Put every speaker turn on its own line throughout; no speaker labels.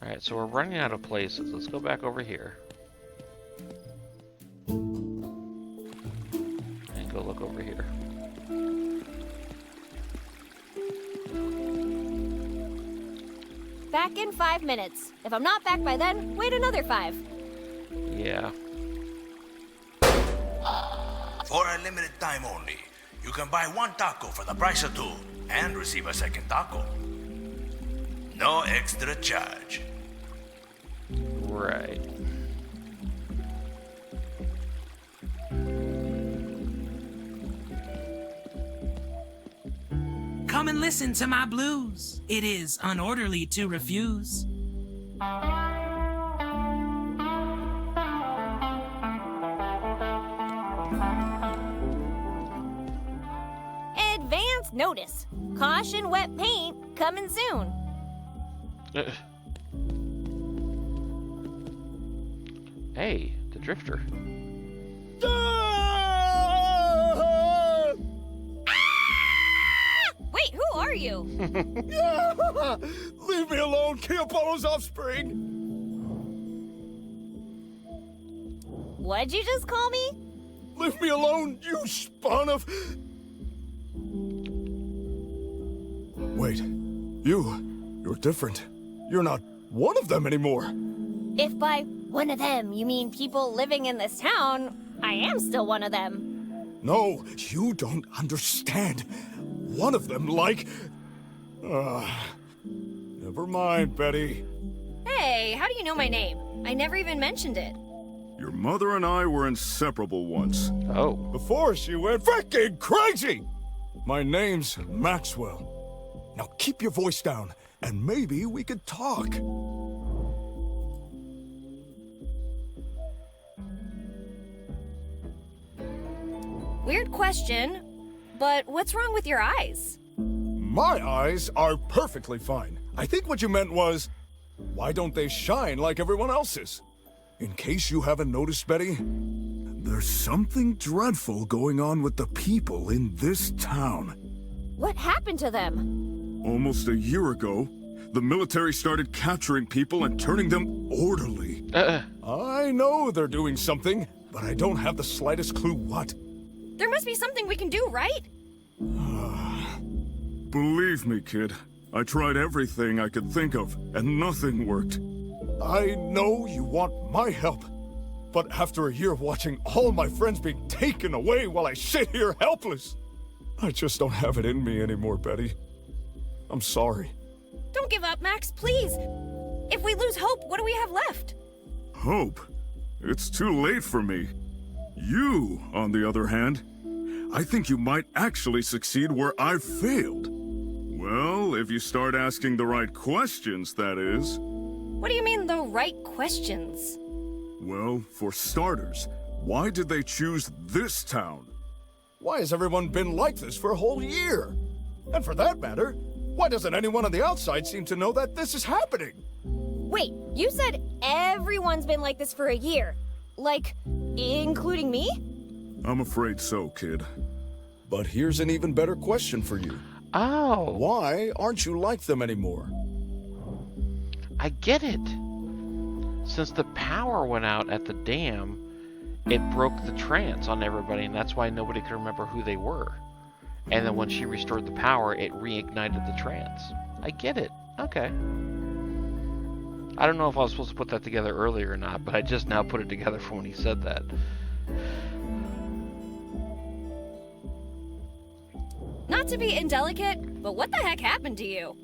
Alright, so we're running out of places. Let's go back over here. And go look over here.
Back in 5 minutes. If I'm not back by then, wait another 5.
Yeah.
For a limited time only, you can buy 1 taco for the price of 2 and receive a second taco. No extra charge.
Right.
Come and listen to my blues. It is unorderly to refuse.
Advance notice. Caution wet paint coming soon.
Hey, the drifter.
Wait, who are you?
Leave me alone, King Apollo's offspring!
What'd you just call me?
Leave me alone, you spawn of... Wait, you're different. You're not one of them anymore.
If by one of them you mean people living in this town, I am still one of them.
No, you don't understand. One of them, like... Never mind, Betty.
Hey, how do you know my name? I never even mentioned it.
Your mother and I were inseparable once.
Oh.
Before she went freaking crazy! My name's Maxwell. Now keep your voice down, and maybe we could talk.
Weird question, but what's wrong with your eyes?
My eyes are perfectly fine. I think what you meant was, why don't they shine like everyone else's? In case you haven't noticed, Betty, there's something dreadful going on with the people in this town.
What happened to them?
Almost a year ago, the military started capturing people and turning them orderly.
I know they're doing something, but I don't have the slightest clue what.
There must be something we can do, right?
Believe me, kid, I tried everything I could think of, and nothing worked.
I know you want my help, but after a year of watching all my friends being taken away while I sit here helpless, I just don't have it in me anymore, Betty. I'm sorry.
Don't give up, Max, please. If we lose hope, what do we have left?
Hope? It's too late for me. You, on the other hand, I think you might actually succeed where I've failed. Well, if you start asking the right questions, that is.
What do you mean, the right questions?
Well, for starters, why did they choose this town?
Why has everyone been like this for a whole year? And for that matter, why doesn't anyone on the outside seem to know that this is happening?
Wait, you said everyone's been like this for a year. Like, including me?
I'm afraid so, kid.
But here's an even better question for you.
Oh.
Why aren't you like them anymore?
I get it. Since the power went out at the dam, it broke the trance on everybody, and that's why nobody could remember who they were. And then when she restored the power, it reignited the trance. I get it. Okay. I don't know if I was supposed to put that together earlier or not, but I just now put it together from when he said that.
Not to be indelicate, but what the heck happened to you?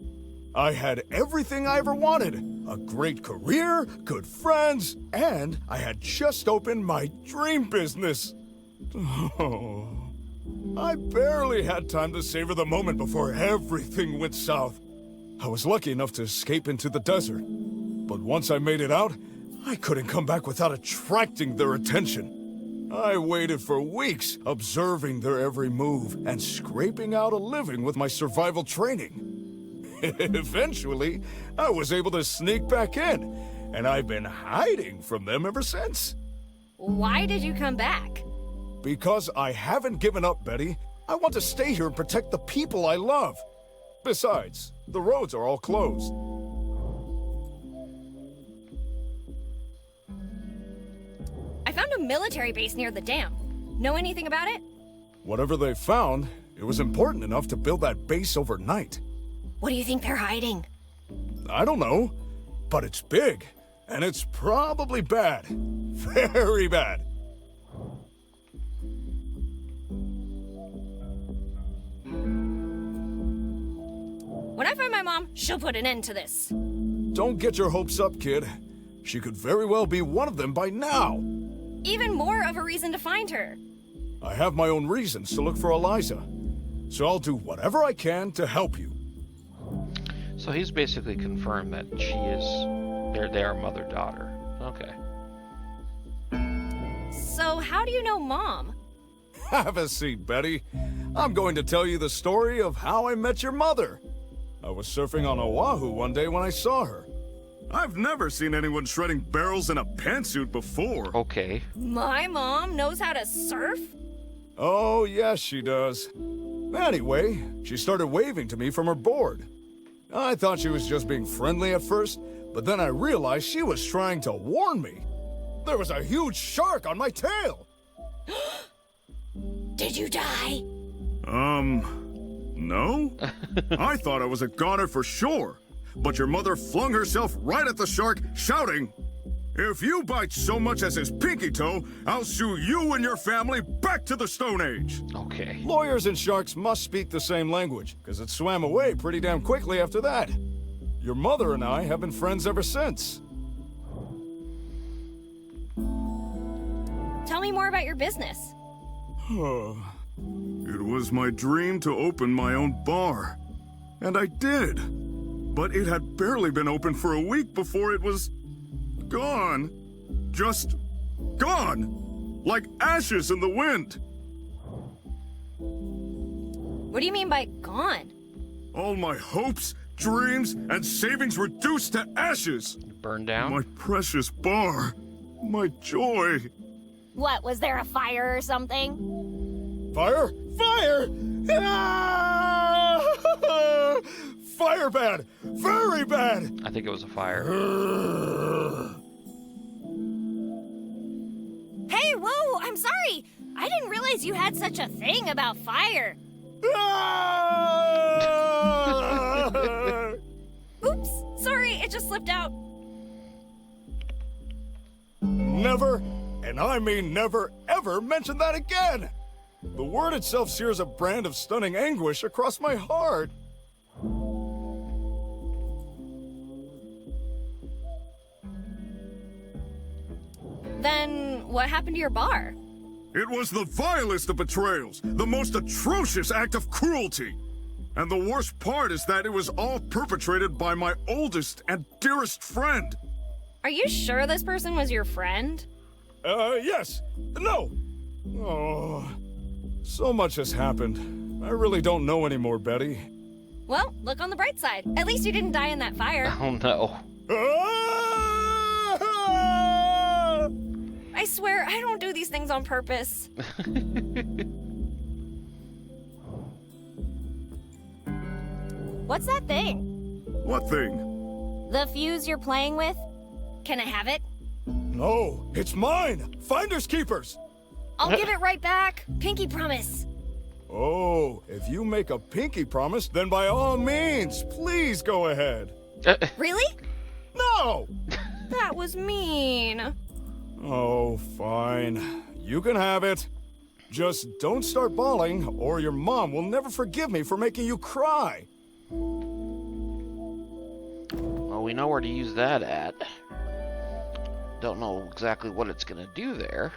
I had everything I ever wanted. A great career, good friends, and I had just opened my dream business. Oh, I barely had time to savor the moment before everything went south. I was lucky enough to escape into the desert. But once I made it out, I couldn't come back without attracting their attention. I waited for weeks, observing their every move and scraping out a living with my survival training. Eventually, I was able to sneak back in, and I've been hiding from them ever since.
Why did you come back?
Because I haven't given up, Betty. I want to stay here and protect the people I love. Besides, the roads are all closed.
I found a military base near the dam. Know anything about it?
Whatever they found, it was important enough to build that base overnight.
What do you think they're hiding?
I don't know, but it's big, and it's probably bad. Very bad.
When I find my mom, she'll put an end to this.
Don't get your hopes up, kid. She could very well be one of them by now.
Even more of a reason to find her.
I have my own reasons to look for Eliza, so I'll do whatever I can to help you.
So he's basically confirmed that they are mother-daughter. Okay.
So how do you know Mom?
Have a seat, Betty. I'm going to tell you the story of how I met your mother. I was surfing on Oahu one day when I saw her.
I've never seen anyone shredding barrels in a pantsuit before.
Okay.
My mom knows how to surf?
Oh, yes, she does. Anyway, she started waving to me from her board. I thought she was just being friendly at first, but then I realized she was trying to warn me. There was a huge shark on my tail.
Did you die?
No? I thought I was a goner for sure. But your mother flung herself right at the shark, shouting, "If you bite so much as his pinky toe, I'll sue you and your family back to the Stone Age."
Okay.
Lawyers and sharks must speak the same language, because it swam away pretty damn quickly after that. Your mother and I have been friends ever since.
Tell me more about your business.
It was my dream to open my own bar. And I did. But it had barely been open for a week before it was gone. Just gone. Like ashes in the wind.
What do you mean by gone?
All my hopes, dreams, and savings reduced to ashes.
Burned down?
My precious bar. My joy.
What, was there a fire or something?
Fire? Fire! Ah! Fire bad! Very bad!
I think it was a fire.
Hey, whoa, I'm sorry. I didn't realize you had such a thing about fire.
Ah!
Oops, sorry, it just slipped out.
Never, and I mean never, ever mention that again! The word itself sears a brand of stunning anguish across my heart.
Then what happened to your bar?
It was the vilest of betrayals, the most atrocious act of cruelty. And the worst part is that it was all perpetrated by my oldest and dearest friend.
Are you sure this person was your friend?
Yes. No. Oh, so much has happened. I really don't know anymore, Betty.
Well, look on the bright side. At least you didn't die in that fire.
Oh no.
Ah!
I swear, I don't do these things on purpose. What's that thing?
What thing?
The fuse you're playing with? Can I have it?
No, it's mine! Finders keepers!
I'll give it right back. Pinky promise.
Oh, if you make a pinky promise, then by all means, please go ahead.
Really?
No!
That was mean.
Oh, fine. You can have it. Just don't start bawling, or your mom will never forgive me for making you cry.
Well, we know where to use that at. Don't know exactly what it's gonna do there.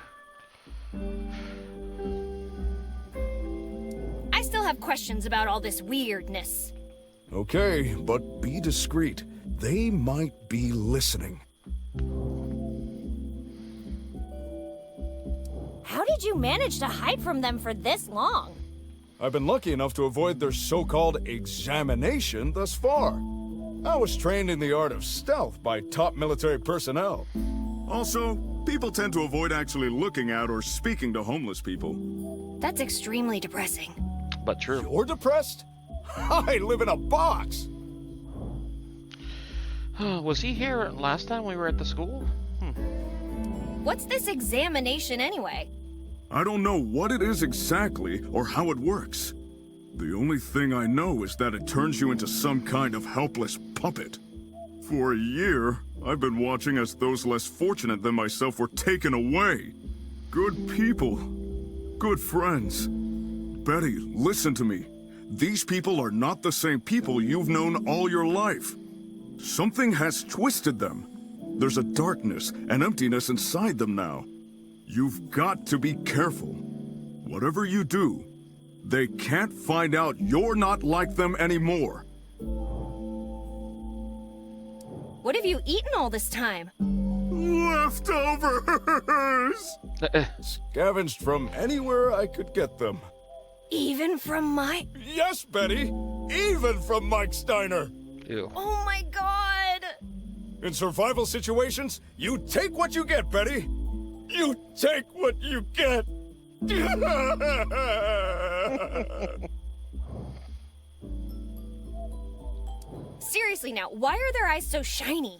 I still have questions about all this weirdness.
Okay, but be discreet. They might be listening.
How did you manage to hide from them for this long?
I've been lucky enough to avoid their so-called examination thus far. I was trained in the art of stealth by top military personnel.
Also, people tend to avoid actually looking at or speaking to homeless people.
That's extremely depressing.
But true.
You're depressed? I live in a box.
Was he here last time we were at the school?
What's this examination anyway?
I don't know what it is exactly or how it works. The only thing I know is that it turns you into some kind of helpless puppet. For a year, I've been watching as those less fortunate than myself were taken away. Good people. Good friends. Betty, listen to me. These people are not the same people you've known all your life. Something has twisted them. There's a darkness and emptiness inside them now. You've got to be careful. Whatever you do, they can't find out you're not like them anymore.
What have you eaten all this time?
Leftovers!
Scavenged from anywhere I could get them.
Even from my...
Yes, Betty! Even from Mike Steiner!
Ew.
Oh my god!
In survival situations, you take what you get, Betty! You take what you get!
Seriously now, why are their eyes so shiny?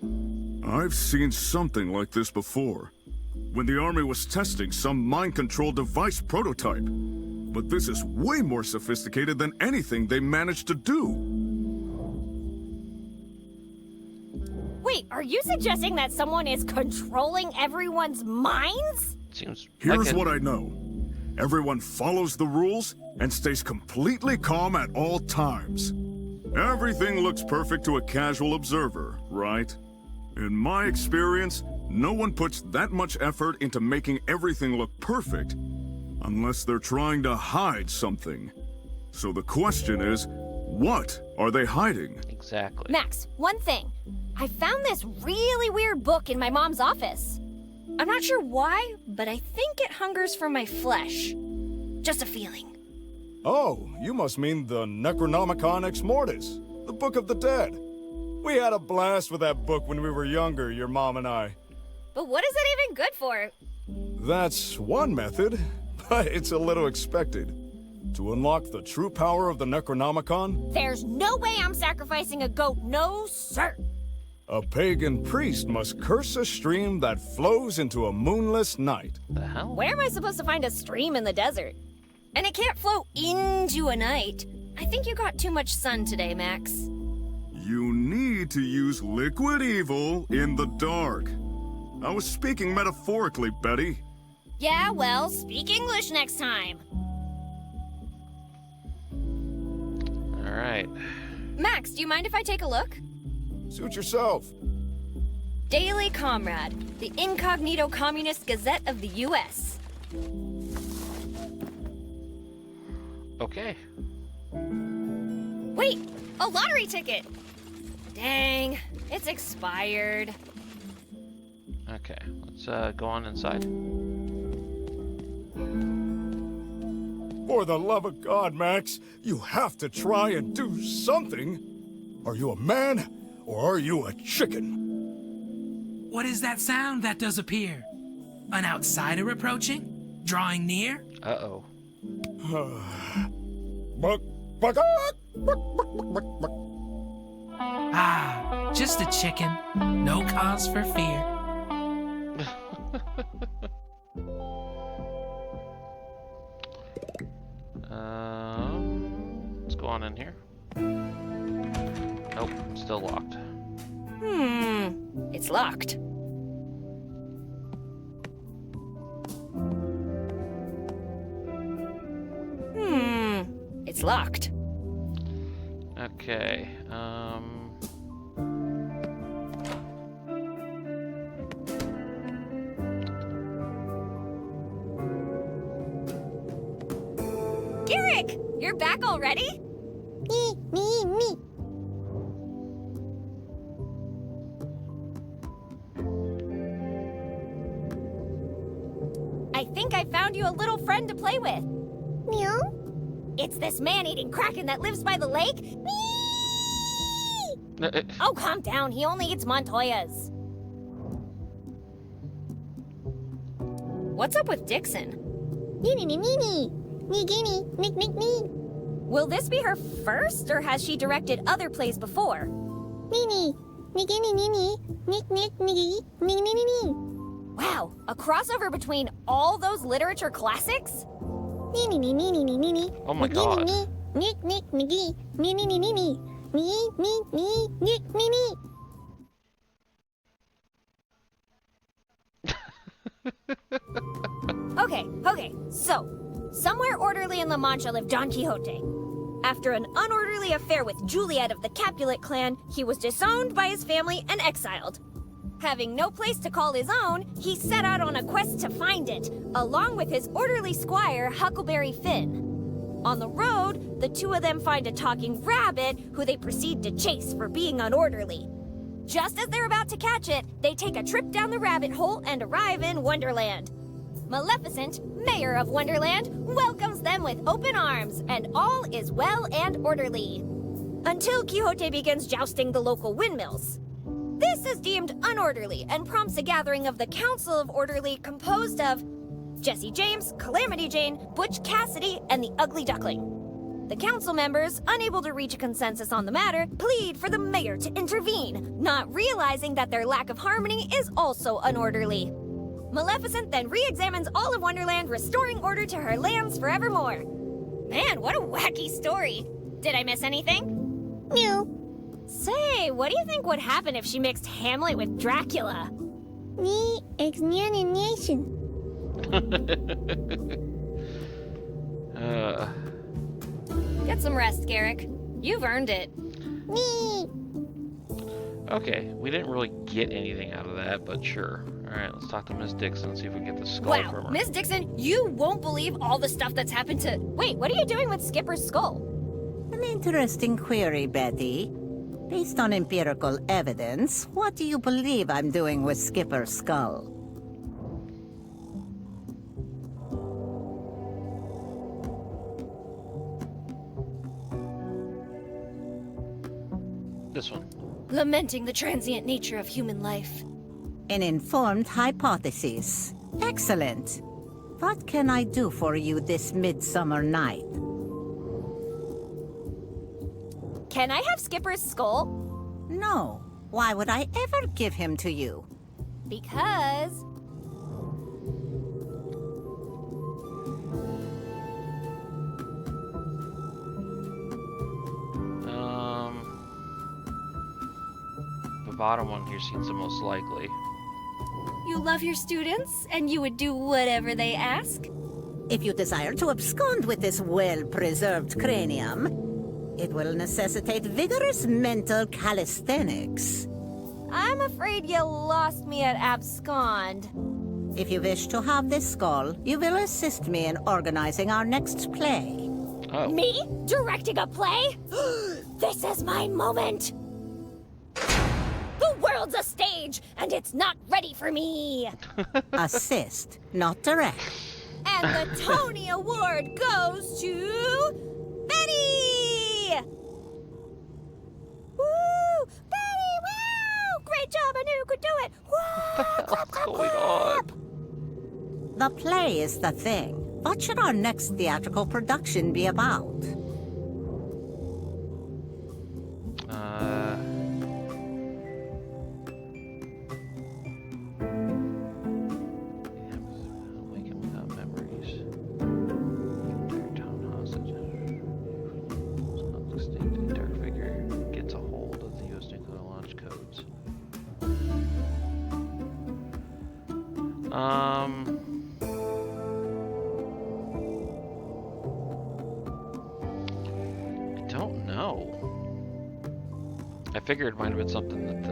I've seen something like this before. When the army was testing some mind control device prototype. But this is way more sophisticated than anything they managed to do.
Wait, are you suggesting that someone is controlling everyone's minds?
Seems
Here's
like
what I know. Everyone follows the rules and stays completely calm at all times. Everything looks perfect to a casual observer, right? In my experience, no one puts that much effort into making everything look perfect unless they're trying to hide something. So the question is, what are they hiding?
Exactly.
Max, one thing. I found this really weird book in my mom's office. I'm not sure why, but I think it hungers for my flesh. Just a feeling.
Oh, you must mean the Necronomicon Ex Mortis, the Book of the Dead. We had a blast with that book when we were younger, your mom and I.
But what is it even good for?
That's one method, but it's a little expected. To unlock the true power of the Necronomicon,
There's no way I'm sacrificing a goat, no sir.
a pagan priest must curse a stream that flows into a moonless night.
The hell?
Where am I supposed to find a stream in the desert? And it can't flow into a night. I think you got too much sun today, Max.
You need to use liquid evil in the dark. I was speaking metaphorically, Betty.
Yeah, well, speak English next time.
All right.
Max, do you mind if I take a look?
Suit yourself.
Daily Comrade, the Incognito Communist Gazette of the U.S.
Okay.
Wait, a lottery ticket! Dang, it's expired.
Okay. Let's go on inside.
For the love of God, Max, you have to try and do something. Are you a man, or are you a chicken?
What is that sound that does appear? An outsider approaching? Drawing near?
Uh-oh.
Buck, buck, buck, buck, buck, buck.
Ah, just a chicken. No cause for fear.
Let's go on in here. Nope, still locked.
It's locked. It's locked.
Okay,
Garrick, you're back already? Me. I think I found you a little friend to play with. Meow? It's this man-eating kraken that lives by the lake. Oh, calm down. He only eats Montoyas. What's up with Dixon? Will this be her first, or has she directed other plays before?
Nini. Niggy nini. Nick nick niggy. Niggy nini.
Wow, a crossover between all those literature classics?
Nini nini nini nini.
Oh my god.
Nick nick niggy. Nini nini nini. Ni nick nini.
Okay, so, somewhere orderly in La Mancha lived Don Quixote. After an unorderly affair with Juliet of the Capulet clan, he was disowned by his family and exiled. Having no place to call his own, he set out on a quest to find it, along with his orderly squire, Huckleberry Finn. On the road, the two of them find a talking rabbit, who they proceed to chase for being unorderly. Just as they're about to catch it, they take a trip down the rabbit hole and arrive in Wonderland. Maleficent, mayor of Wonderland, welcomes them with open arms, and all is well and orderly. Until Quixote begins jousting the local windmills. This is deemed unorderly and prompts a gathering of the Council of Orderly composed of Jesse James, Calamity Jane, Butch Cassidy, and the Ugly Duckling. The council members, unable to reach a consensus on the matter, plead for the mayor to intervene, not realizing that their lack of harmony is also unorderly. Maleficent then re-examines all of Wonderland, restoring order to her lands forevermore. Man, what a wacky story. Did I miss anything?
No.
Say, what do you think would happen if she mixed Hamlet with Dracula?
Ni examination.
Get some rest, Garrick. You've earned it.
Me.
Okay, we didn't really get anything out of that, but sure. Alright, let's talk to Miss Dixon and see if we can get the skull from
Wow,
her.
Miss Dixon, you won't believe all the stuff that's happened to... Wait, what are you doing with Skipper's skull?
An interesting query, Betty. Based on empirical evidence, what do you believe I'm doing with Skipper's skull?
This one.
Lamenting the transient nature of human life.
An informed hypothesis. Excellent. What can I do for you this midsummer night?
Can I have Skipper's skull?
No. Why would I ever give him to you?
Because...
The bottom one here seems the most likely.
You love your students, and you would do whatever they ask?
If you desire to abscond with this well-preserved cranium, it will necessitate vigorous mental calisthenics.
I'm afraid you lost me at abscond.
If you wish to have this skull, you will assist me in organizing our next play.
Oh.
Me? Directing a play? This is my moment! The world's a stage, and it's not ready for me!
Assist, not direct.
And the Tony Award goes to... Betty! Woo! Betty, wow! Great job, I knew you could do it! Woo!
What's going on?
The play is the thing. What should our next theatrical production be about?
Waking without memories. Town hostage. Extinct dark figure gets a hold of the U.S. nuclear launch codes. I don't know. I figured it might have been something that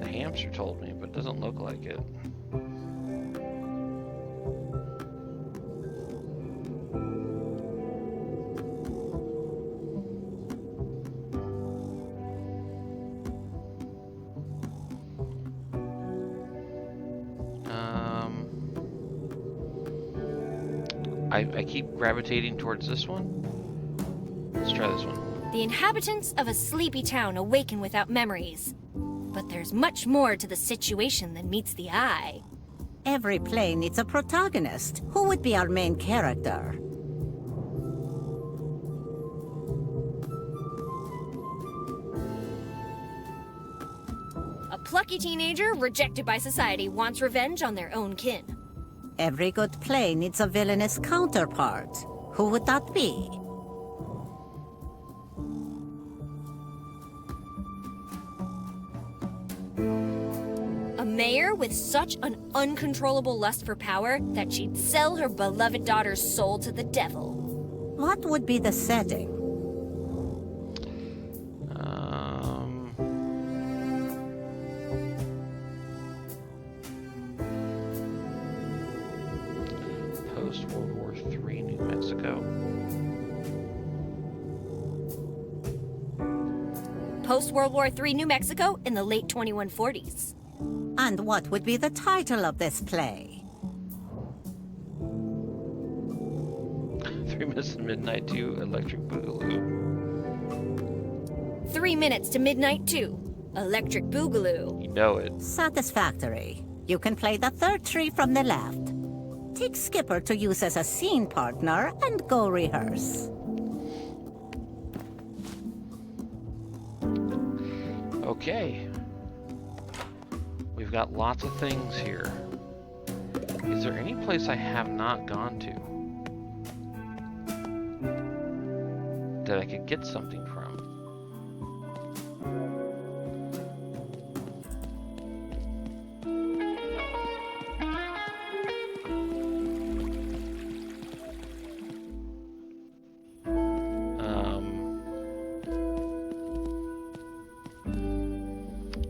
the hamster told me, but it doesn't look like it. I keep gravitating towards this one. Let's try this one.
The inhabitants of a sleepy town awaken without memories. But there's much more to the situation than meets the eye.
Every play needs a protagonist. Who would be our main character?
plucky teenager rejected by society wants revenge on their own kin.
Every good play needs a villainous counterpart. Who would that be?
A mayor with such an uncontrollable lust for power that she'd sell her beloved daughter's soul to the devil.
What would be the setting?
Post-World War III, New Mexico.
Post-World War III New Mexico in the late 2140s.
And what would be the title of this play?
3 Minutes to Midnight 2, Electric Boogaloo.
3 Minutes to Midnight 2, Electric Boogaloo.
You know it.
Satisfactory. You can play the third tree from the left. Take Skipper to use as a scene partner and go rehearse.
Okay. We've got lots of things here. Is there any place I have not gone to that I could get something from?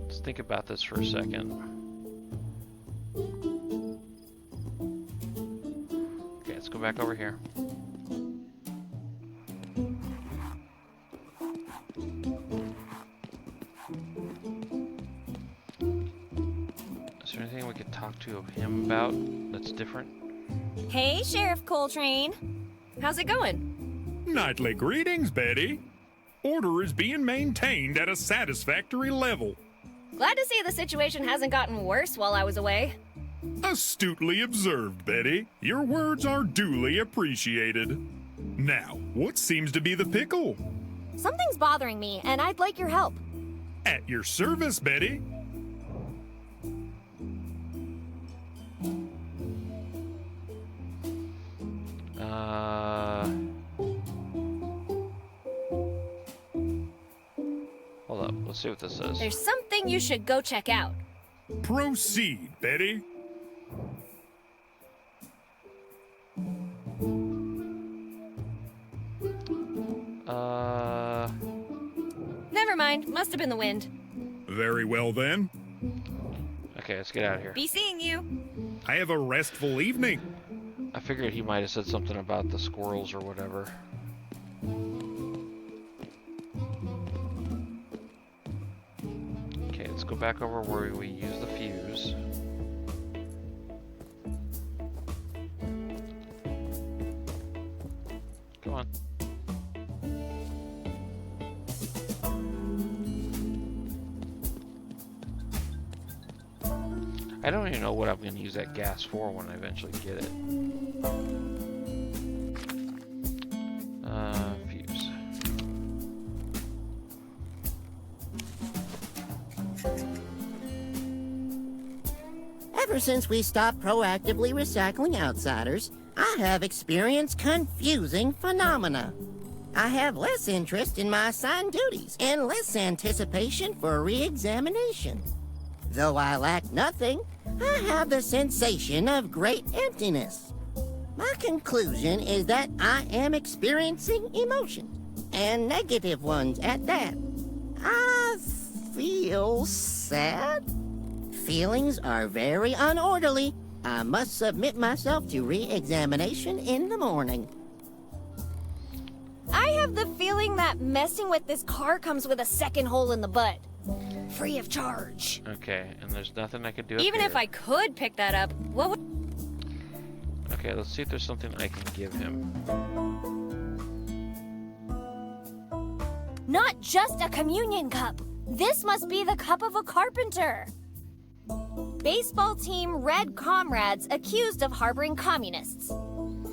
Let's think about this for a second. Okay, let's go back over here. Is there anything we could talk to him about that's different?
Hey, Sheriff Coltrane. How's it going?
Nightly greetings, Betty. Order is being maintained at a satisfactory level.
Glad to see the situation hasn't gotten worse while I was away.
Astutely observed, Betty. Your words are duly appreciated. Now, what seems to be the pickle?
Something's bothering me, and I'd like your help.
At your service, Betty.
Hold up, let's see what this says.
There's something you should go check out.
Proceed, Betty.
Never mind, must have been the wind.
Very well then.
Okay, let's get out of here.
Be seeing you.
I have a restful evening.
I figured he might have said something about the squirrels or whatever. Okay, let's go back over where we use the fuse. Come on. I don't even know what I'm going to use that gas for when I eventually get it. Fuse.
Ever since we stopped proactively recycling outsiders, I have experienced confusing phenomena. I have less interest in my assigned duties and less anticipation for re-examination. Though I lack nothing, I have the sensation of great emptiness. My conclusion is that I am experiencing emotions, and negative ones at that. I feel sad. Feelings are very unorderly. I must submit myself to re-examination in the morning.
I have the feeling that messing with this car comes with a second hole in the butt. Free of charge.
Okay, and there's nothing I can do up
Even
here.
if I could pick that up, what would...
Okay, let's see if there's something I can give him.
Not just a communion cup. This must be the cup of a carpenter. Baseball team Red Comrades accused of harboring communists.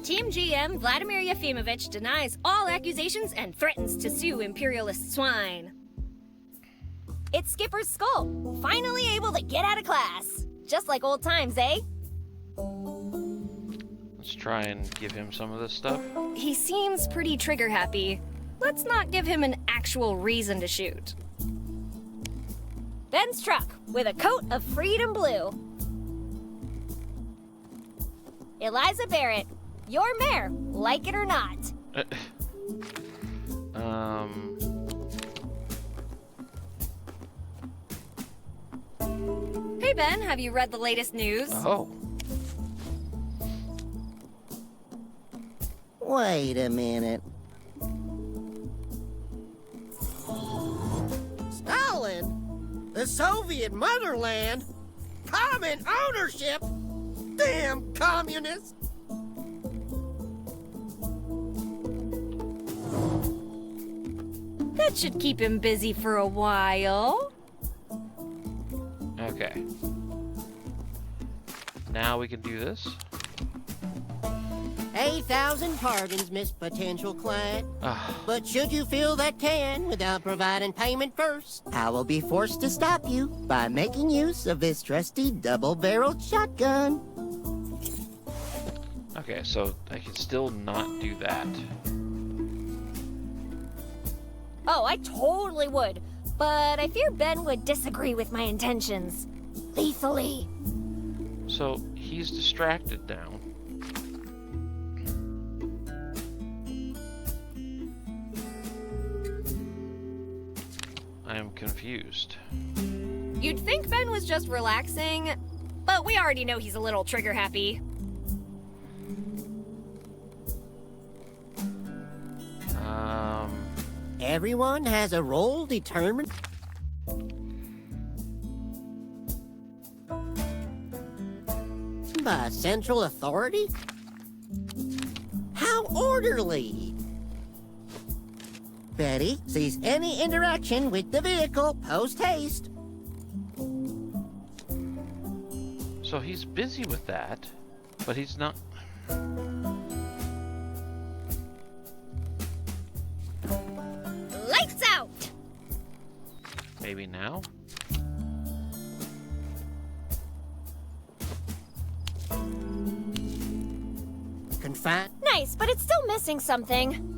Team GM Vladimir Yefimovich denies all accusations and threatens to sue imperialist swine. It's Skipper's skull, finally able to get out of class. Just like old times, eh?
Let's try and give him some of this stuff.
He seems pretty trigger happy. Let's not give him an actual reason to shoot. Ben's truck with a coat of freedom blue. Eliza Barret, your mare, like it or not. Hey Ben, have you read the latest news?
Oh.
Wait a minute. Stalin? The Soviet motherland? Common ownership? Damn communists!
That should keep him busy for a while.
Okay. Now we can do this.
8,000 pardons, Miss Potential Client.
Ah.
But should you feel that can without providing payment first, I will be forced to stop you by making use of this trusty double-barreled shotgun.
Okay, so I can still not do that.
Oh, I totally would. But I fear Ben would disagree with my intentions. Lethally.
So he's distracted now. I am confused.
You'd think Ben was just relaxing, but we already know he's a little trigger happy.
Everyone has a role determined by a central authority? How orderly! Betty sees any interaction with the vehicle post-haste.
So he's busy with that, but he's not...
Lights out!
Maybe now?
Confined.
Nice, but it's still missing something.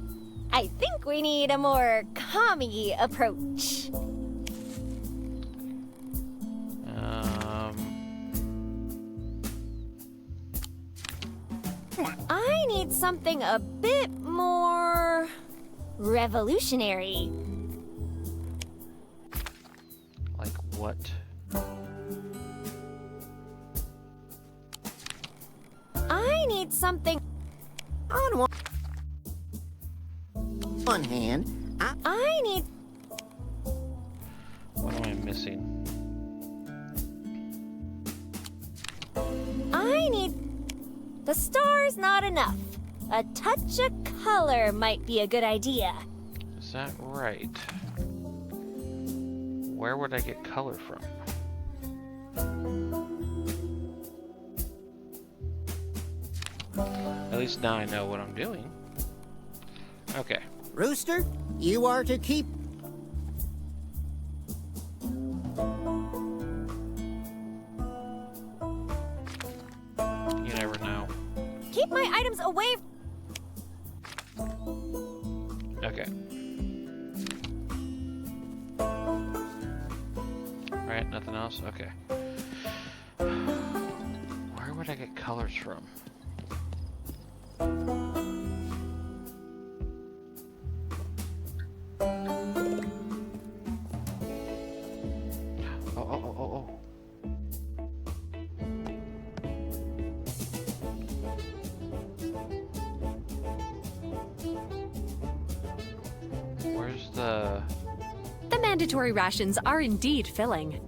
I think we need a more commie approach. I need something a bit more revolutionary.
Like what?
I need something...
On one hand,
I need...
What am I missing?
I need... The star's not enough. A touch of color might be a good idea.
Is that right? Where would I get color from? At least now I know what I'm doing. Okay.
Rooster, you are to keep...
You never know.
Keep my items away...
Okay. Alright, nothing else? Okay. Where would I get colors from? Oh. Where's the...
The mandatory rations are indeed filling.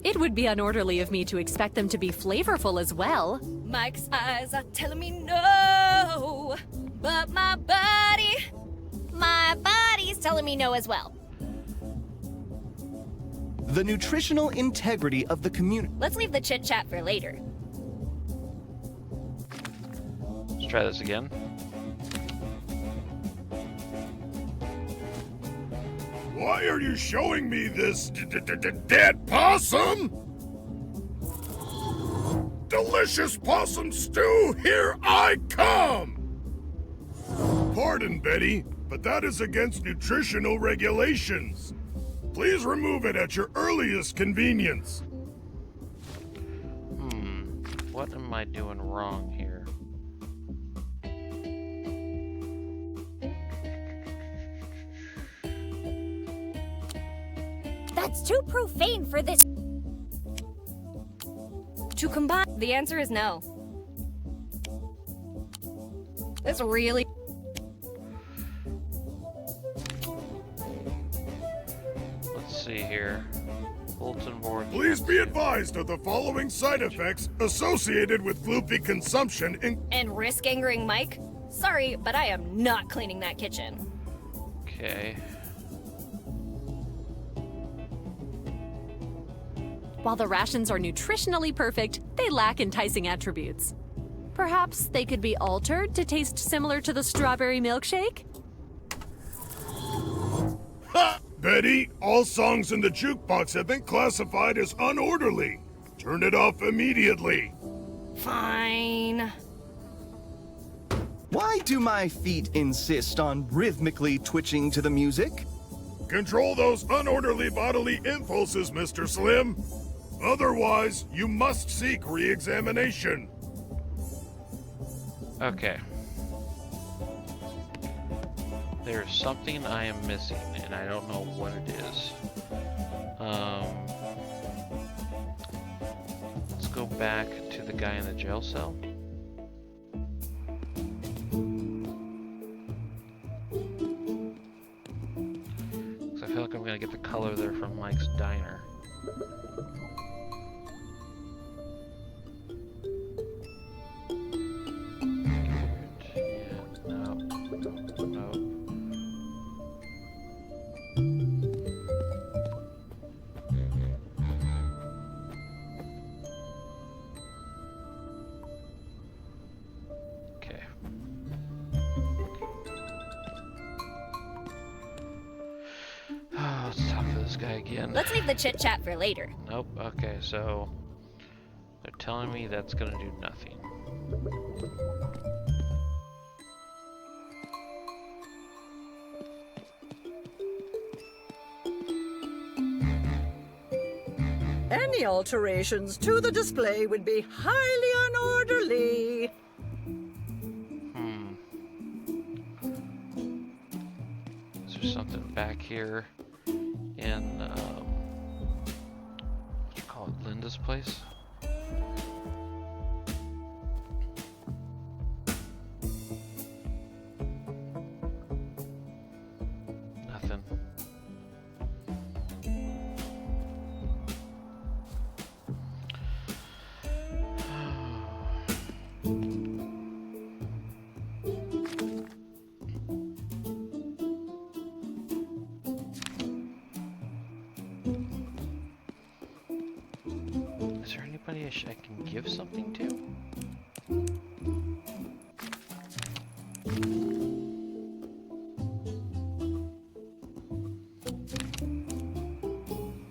It would be unorderly of me to expect them to be flavorful as well.
Mike's eyes are telling me no, but my body's telling me no as well.
The nutritional integrity of the community.
Let's leave the chit-chat for later.
Let's try this again.
Why are you showing me this dead possum? Delicious possum stew, here I come! Pardon, Betty, but that is against nutritional regulations. Please remove it at your earliest convenience.
What am I doing wrong here?
That's too profane for this. To combine, the answer is no. This really.
Let's see here. Bulletin board.
Please be advised of the following side effects associated with gloopy consumption
And risk angering Mike? Sorry, but I am not cleaning that kitchen.
Okay.
While the rations are nutritionally perfect, they lack enticing attributes. Perhaps they could be altered to taste similar to the strawberry milkshake?
Ha! Betty, all songs in the jukebox have been classified as unorderly. Turn it off immediately.
Fine.
Why do my feet insist on rhythmically twitching to the music?
Control those unorderly bodily impulses, Mr. Slim. Otherwise, you must seek re-examination.
Okay. There's something I am missing, and I don't know what it is. Let's go back to the guy in the jail cell. Because I feel like I'm gonna get the color there from Mike's diner.
Let's leave the chit-chat for later.
Nope, okay, so they're telling me that's gonna do nothing.
Any alterations to the display would be highly unorderly.
Is there something back here in, what you call it, Linda's place? Nothing. Is there anybody I can give something to?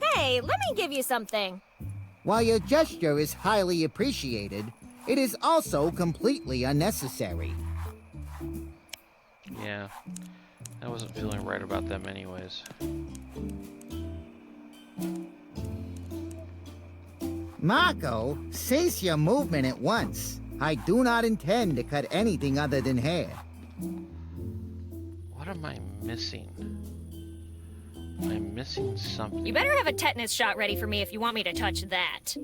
Hey, let me give you something.
While your gesture is highly appreciated, it is also completely unnecessary.
Yeah, I wasn't feeling right about them anyways.
Marco, cease your movement at once. I do not intend to cut anything other than hair.
What am I missing? I'm missing something.
You better have a tetanus shot ready for me if you want me to touch that.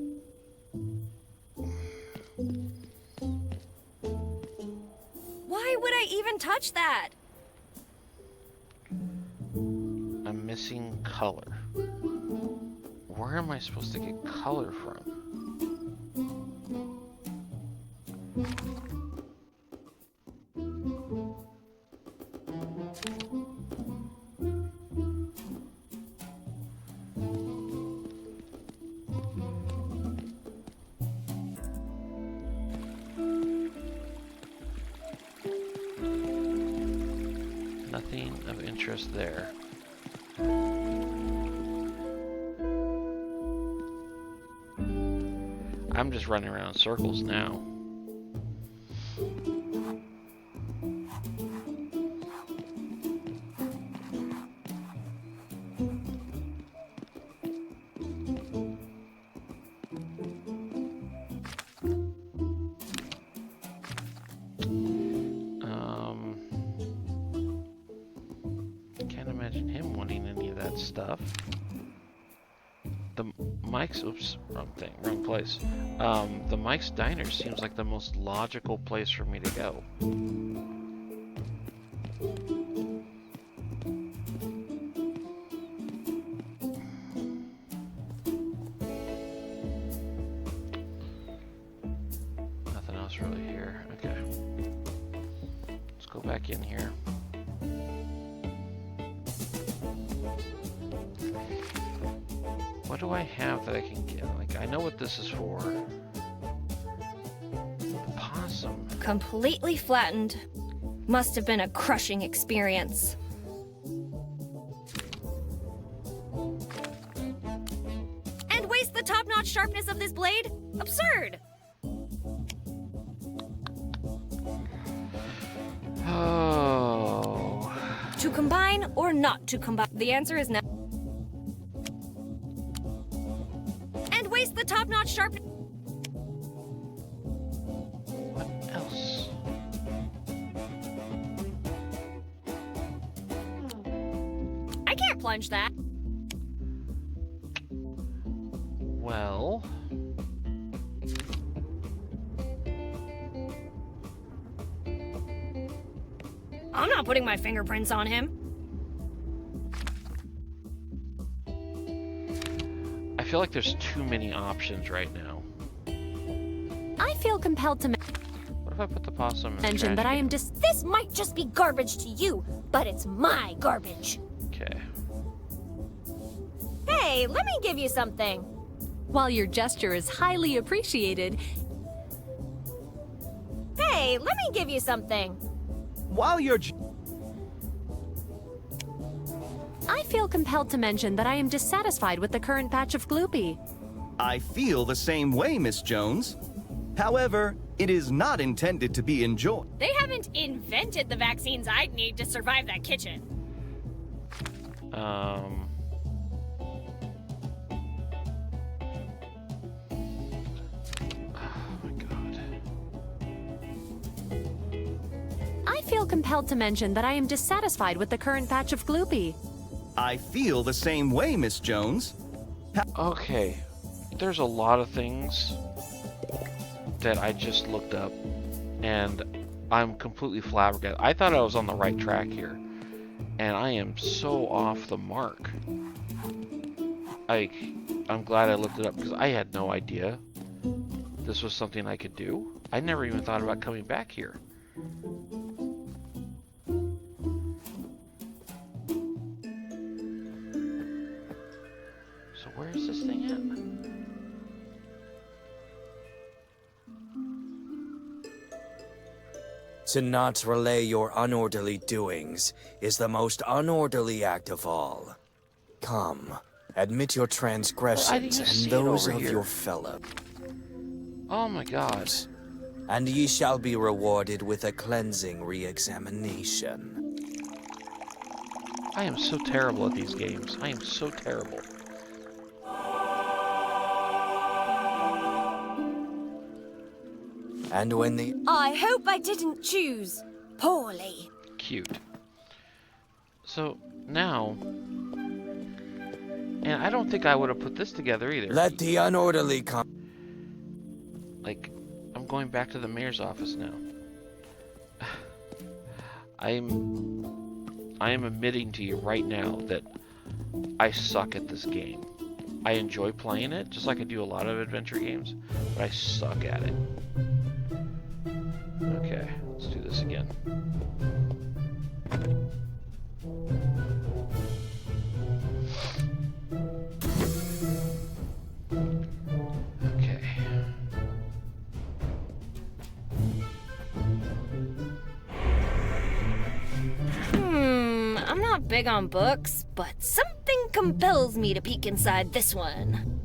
Why would I even touch that?
I'm missing color. Where am I supposed to get color from? Nothing of interest there. I'm just running around in circles now. Can't imagine him wanting any of that stuff. The Mike's, oops, wrong thing, wrong place. The Mike's Diner seems like the most logical place for me to go. Nothing else really here. Okay. Let's go back in here. What do I have that I can get? Like, I know what this is for. The possum.
Completely flattened. Must have been a crushing experience. And waste the top-notch sharpness of this blade? Absurd!
Oh.
To combine or not to combine? The answer is no. Waste the top-notch sharpness.
What else?
I can't plunge that.
Well,
I'm not putting my fingerprints on him.
I feel like there's too many options right now.
I feel compelled to
What if I put the possum in
mention that I am
This might just be garbage to you, but it's my garbage.
Okay.
Hey, let me give you something.
While your gesture is highly appreciated.
Hey, let me give you something.
While you're...
I feel compelled to mention that I am dissatisfied with the current batch of Gloopy.
I feel the same way, Miss Jones. However, it is not intended to be enjoyed.
They haven't invented the vaccines I'd need to survive that kitchen.
Oh my god.
I feel compelled to mention that I am dissatisfied with the current batch of Gloopy.
I feel the same way, Miss Jones.
Okay, there's a lot of things that I just looked up, and I'm completely flabbergasted. I thought I was on the right track here, and I am so off the mark. I'm glad I looked it up, because I had no idea this was something I could do. I never even thought about coming back here. So where is this thing at?
To not relay your unorderly doings is the most unorderly act of all. Come, admit your transgressions and those of your fellow.
Oh my god.
And ye shall be rewarded with a cleansing re-examination.
I am so terrible at these games. I am so terrible.
And when the...
I hope I didn't choose poorly.
Cute. So, now... And I don't think I would have put this together either.
Let the unorderly come...
Like, I'm going back to the mayor's office now. I am admitting to you right now that I suck at this game. I enjoy playing it, just like I do a lot of adventure games, but I suck at it. Okay, let's do this again. Okay.
I'm not big on books, but something compels me to peek inside this one.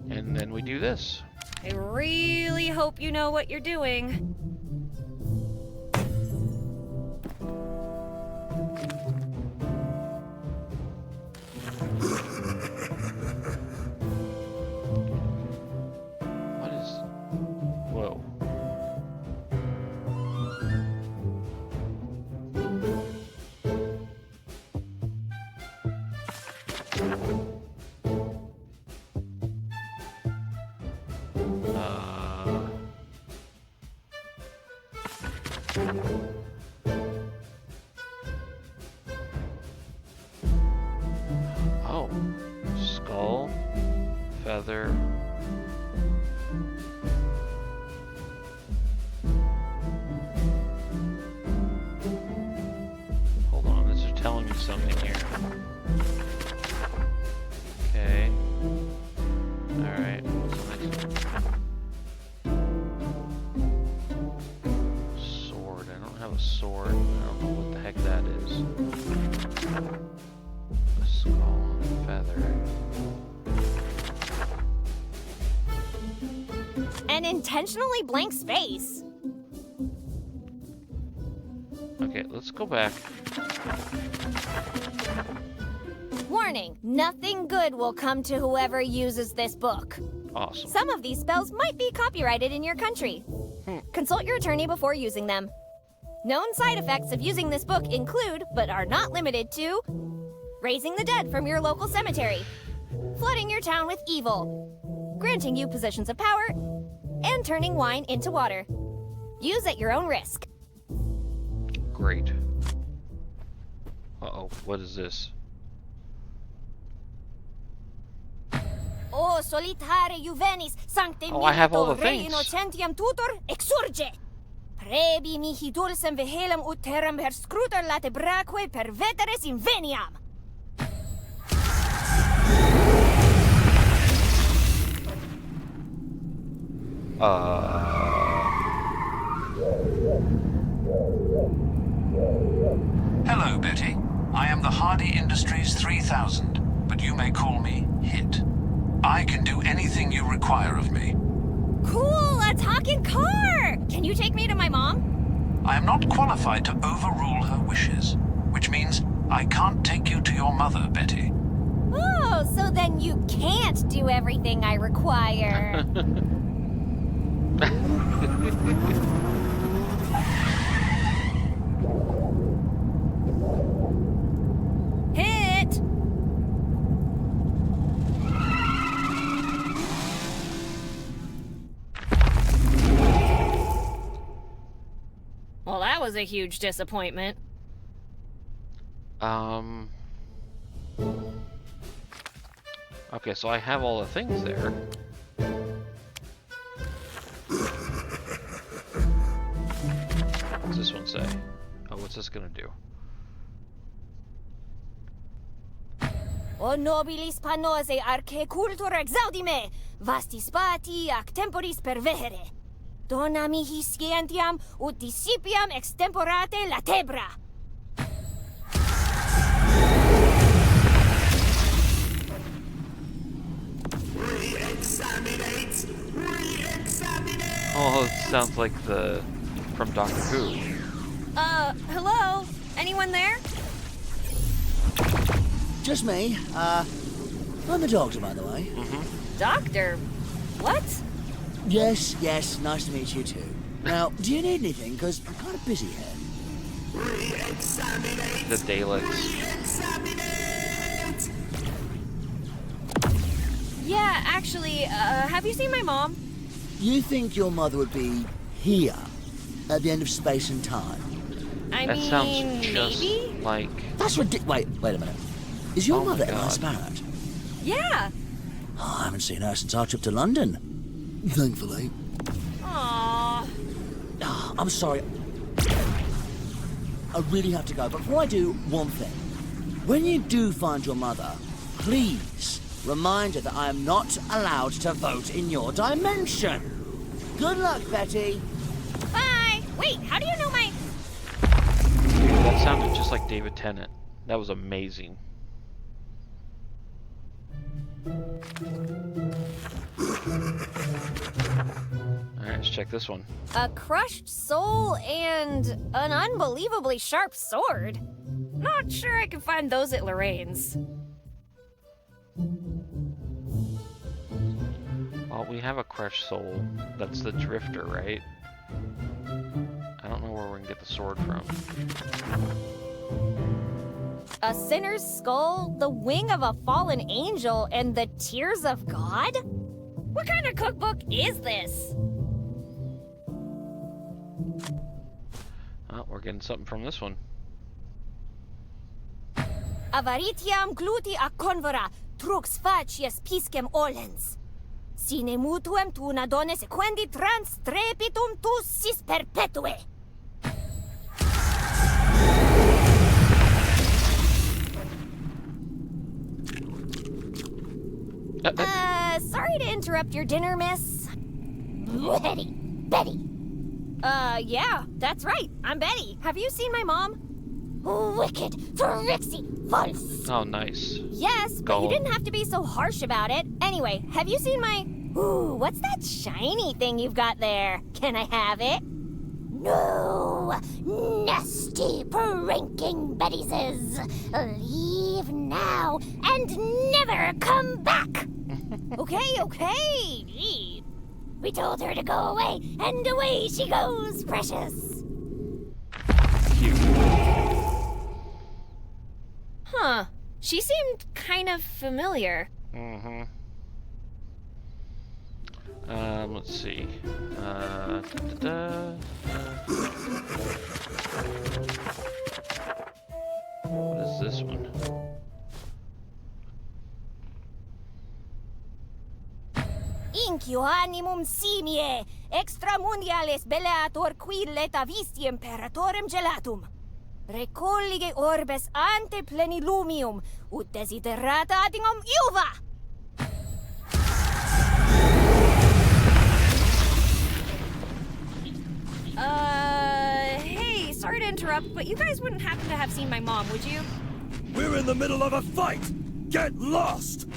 And And then we do this.
I really hope you know what you're doing.
What is... Whoa. Oh, skull, feather. Hold on, this is telling me something here. Okay. Alright, what's the next one? Sword. I don't have a sword. I don't know what the heck that is. A skull and feather.
An intentionally blank space.
Okay, let's go back.
Warning, nothing good will come to whoever uses this book.
Awesome.
Some of these spells might be copyrighted in your country. Consult your attorney before using them. Known side effects of using this book include, but are not limited to, raising the dead from your local cemetery, flooding your town with evil, granting you positions of power, and turning wine into water. Use at your own risk.
Great. Uh-oh, what is this?
O solitare juvenis sancte
Oh, I have all the
re
things.
innocentiam tutor exurge. Prebi mihi dulcem vehelem ut terram per scrutar late braque per veteres inveniam.
Hello, Betty. I am the Hardy Industries 3000, but you may call me Hit. I can do anything you require of me.
Cool, a talking car! Can you take me to my mom?
I am not qualified to overrule her wishes, which means I can't take you to your mother, Betty.
Oh, so then you can't do everything I require. Hit! Well, that was a huge disappointment.
Okay, so I have all the things there. What's this one say? Oh, what's this gonna do?
O nobilis panose arche cultur exaudime, vasti spati ac temporis pervehere. Dona mihi scientiam ut dissipiam extemporate latebra.
Oh, it sounds like the from Doctor Who.
Hello? Anyone there?
Just me. I'm the doctor, by the way.
Doctor? What?
Yes, nice to meet you too. Now, do you need anything? Because I'm kind of busy here.
The Daleks.
Yeah, actually, have you seen my mom?
You think your mother would be here, at the end of space and time?
That sounds just
maybe?
like...
That's ridiculous. Wait a minute. Is your mother Eliza Barret?
Yeah.
Oh, I haven't seen her since our trip to London. Thankfully.
Aww.
Oh, I'm sorry. I really have to go, but before I do, one thing. When you do find your mother, please remind her that I am not allowed to vote in your dimension. Good luck, Betty.
Bye. Wait, how do you know my...
That sounded just like David Tennant. That was amazing. Alright, let's check this one.
A crushed soul and an unbelievably sharp sword. Not sure I can find those at Lorraine's.
Well, we have a crushed soul. That's the drifter, right? I don't know where we can get the sword from.
A sinner's skull, the wing of a fallen angel, and the tears of God? What kind of cookbook is this?
Oh, we're getting something from this one.
Avaritiam gluti a convora, trux facies piscem olens. Sine mutuem tu nadone sequendi trans trepitum tussis perpetue. Sorry to interrupt your dinner, miss. Betty. Yeah, that's right. I'm Betty. Have you seen my mom? Wicked, tricksy, false.
Oh, nice.
Yes, but you didn't have to be so harsh about it. Anyway, have you seen my... Ooh, what's that shiny thing you've got there? Can I have it? No, nasty, pranking Bettieses. Leave now and never come back. Okay. We told her to go away, and away she goes, precious.
Cute.
Huh. She seemed kind of familiar.
Mm-hmm. Let's see. What is this one?
Incio animum simie, extramundiales belleator qui leta visti imperatorem gelatum. Recollige orbes ante plenilumium, ut desiderata atingum iuva! Hey, sorry to interrupt, but you guys wouldn't happen to have seen my mom, would you?
We're in the middle of a fight! Get lost!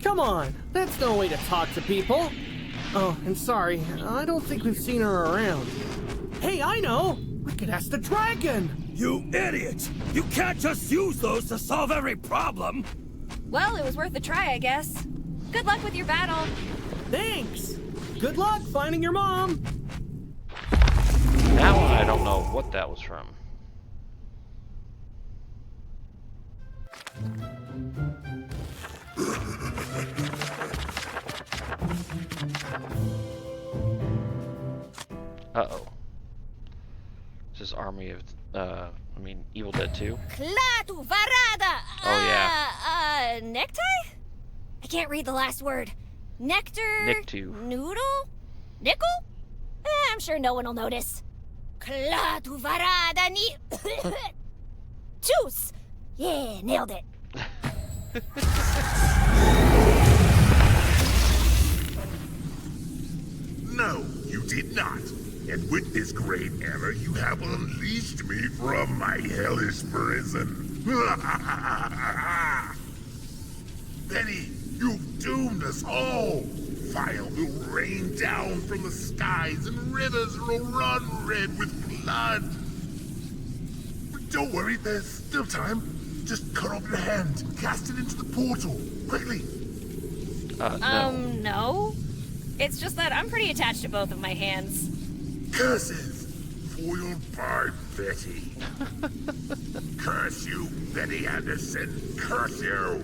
Come on, that's no way to talk to people. Oh, and sorry, I don't think we've seen her around. Hey, I know! We could ask the dragon!
You idiot! You can't just use those to solve every problem!
Well, it was worth a try, I guess. Good luck with your battle.
Thanks! Good luck finding your mom!
That one, I don't know what that was from. Uh-oh. This is Army of, Evil Dead 2.
Clatu varada!
Oh, yeah.
Necktie? I can't read the last word. Nectar?
Nictu.
Noodle? Nickel? I'm sure no one will notice. Clatu varada ni... Juice! Yeah, nailed it.
No, you did not. And with this great error, you have unleashed me from my hellish prison. Betty, you've doomed us all. Fire will rain down from the skies and rivers will run red with blood. But don't worry, there's still time. Just cut off your hand and cast it into the portal. Quickly.
No. It's just that I'm pretty attached to both of my hands.
Curses! Foiled by Betty. Curse you, Betty Anderson. Curse you!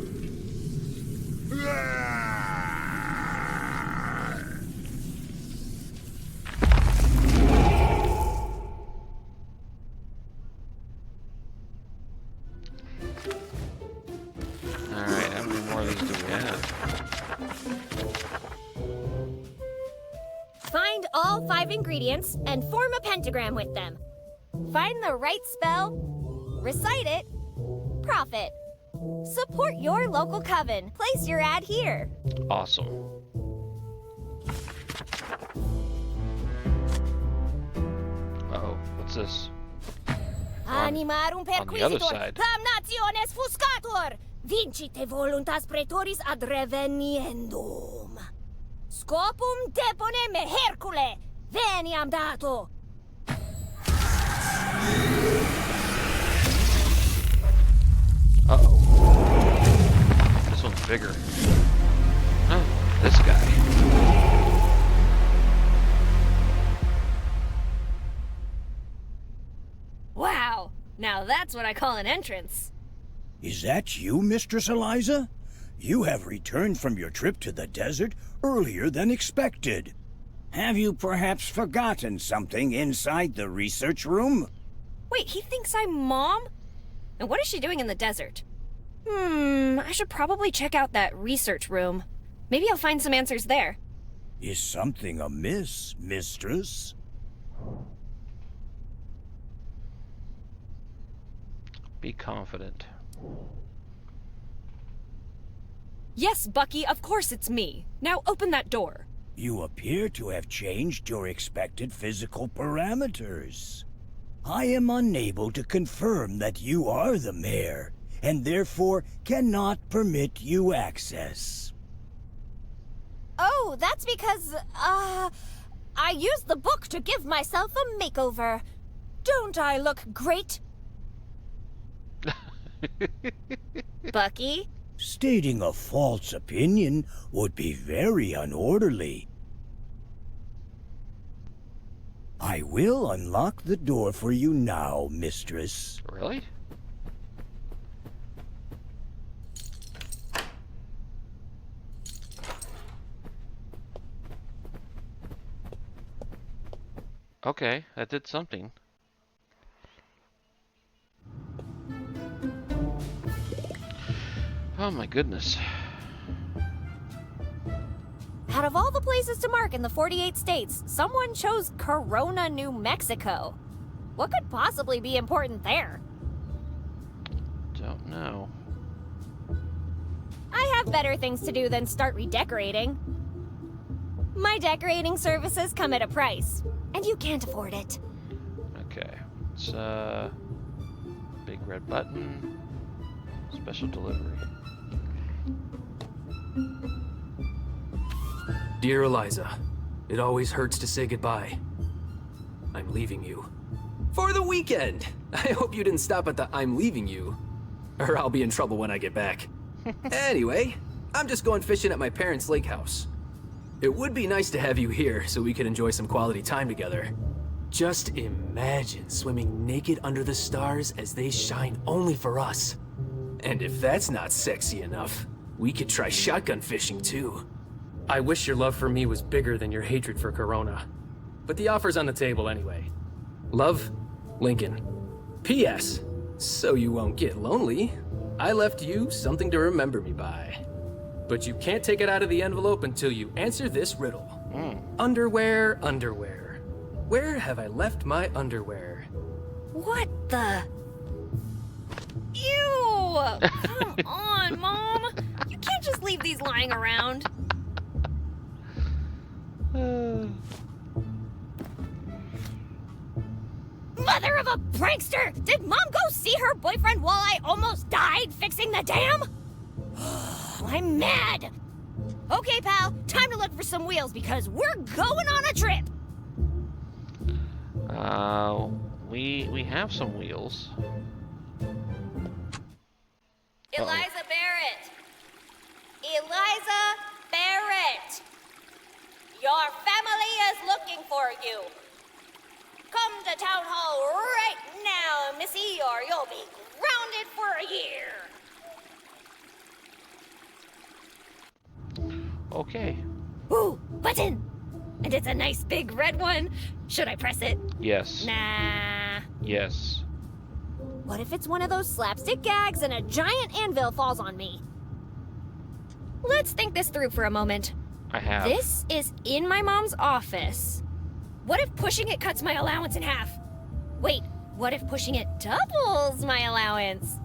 Alright, how many more of these do we have?
Find all 5 ingredients and form a pentagram with them. Find the right spell, recite it, profit. Support your local coven. Place your ad here.
Awesome. Uh-oh, what's this?
Animarum perquisitor,
side.
damnationes fuscator, vincite voluntas praetoris ad reveniendum. Scopum depone me Hercule! Veniam dato!
Uh-oh. This one's bigger. Oh, this guy.
Wow! Now that's what I call an entrance.
Is that you, Mistress Eliza? You have returned from your trip to the desert earlier than expected. Have you perhaps forgotten something inside the research room?
Wait, he thinks I'm Mom? And what is she doing in the desert? I should probably check out that research room. Maybe I'll find some answers there.
Is something amiss, Mistress?
Be confident.
Yes, Bucky, of course it's me. Now open that door.
You appear to have changed your expected physical parameters. I am unable to confirm that you are the mayor, and therefore cannot permit you access.
Oh, that's because, I used the book to give myself a makeover. Don't I look great? Bucky?
Stating a false opinion would be very unorderly. I will unlock the door for you now, Mistress.
Really? Okay, that did something. Oh my goodness.
Out of all the places to mark in the 48 states, someone chose Corona, New Mexico. What could possibly be important there?
Don't know.
I have better things to do than start redecorating. My decorating services come at a price, and you can't afford it.
Okay, it's big red button, special delivery.
Dear Eliza, it always hurts to say goodbye. I'm leaving you. For the weekend! I hope you didn't stop at the I'm leaving you, or I'll be in trouble when I get back. Anyway, I'm just going fishing at my parents' lake house. It would be nice to have you here so we could enjoy some quality time together. Just imagine swimming naked under the stars as they shine only for us. And if that's not sexy enough, we could try shotgun fishing too.
I wish your love for me was bigger than your hatred for Corona. But the offer's on the table anyway. Love, Lincoln. P.S. So you won't get lonely, I left you something to remember me by. But you can't take it out of the envelope until you answer this riddle. Underwear, underwear. Where have I left my underwear?
What the? Ew! Come on, Mom! You can't just leave these lying around. Mother of a prankster! Did Mom go see her boyfriend while I almost died fixing the dam? I'm mad! Okay, pal, time to look for some wheels because we're going on a trip!
We have some wheels.
Eliza Barret! Eliza Barret! Your family is looking for you. Come to town hall right now, missy, or you'll be grounded for a year.
Okay.
Ooh, button! And it's a nice big red one. Should I press it?
Yes.
Nah.
Yes.
What if it's one of those slapstick gags and a giant anvil falls on me? Let's think this through for a moment.
I have.
This is in my mom's office. What if pushing it cuts my allowance in half? Wait, what if pushing it doubles my allowance?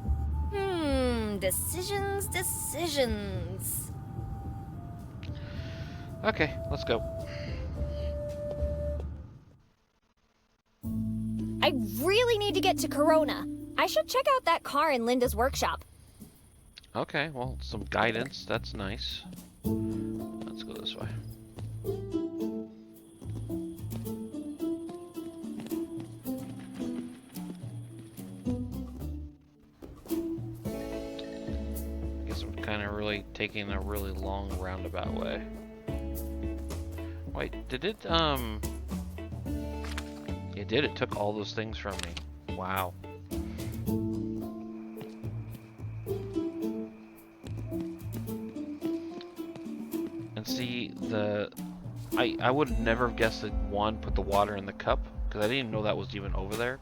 Decisions.
Okay, let's go.
I really need to get to Corona. I should check out that car in Linda's workshop.
Okay, well, some guidance. That's nice. Let's go this way. Guess I'm kind of really taking a really long roundabout way. Wait, did it, It did, it took all those things from me. Wow. And see, I would never have guessed that one put the water in the cup, because I didn't even know that was even over there.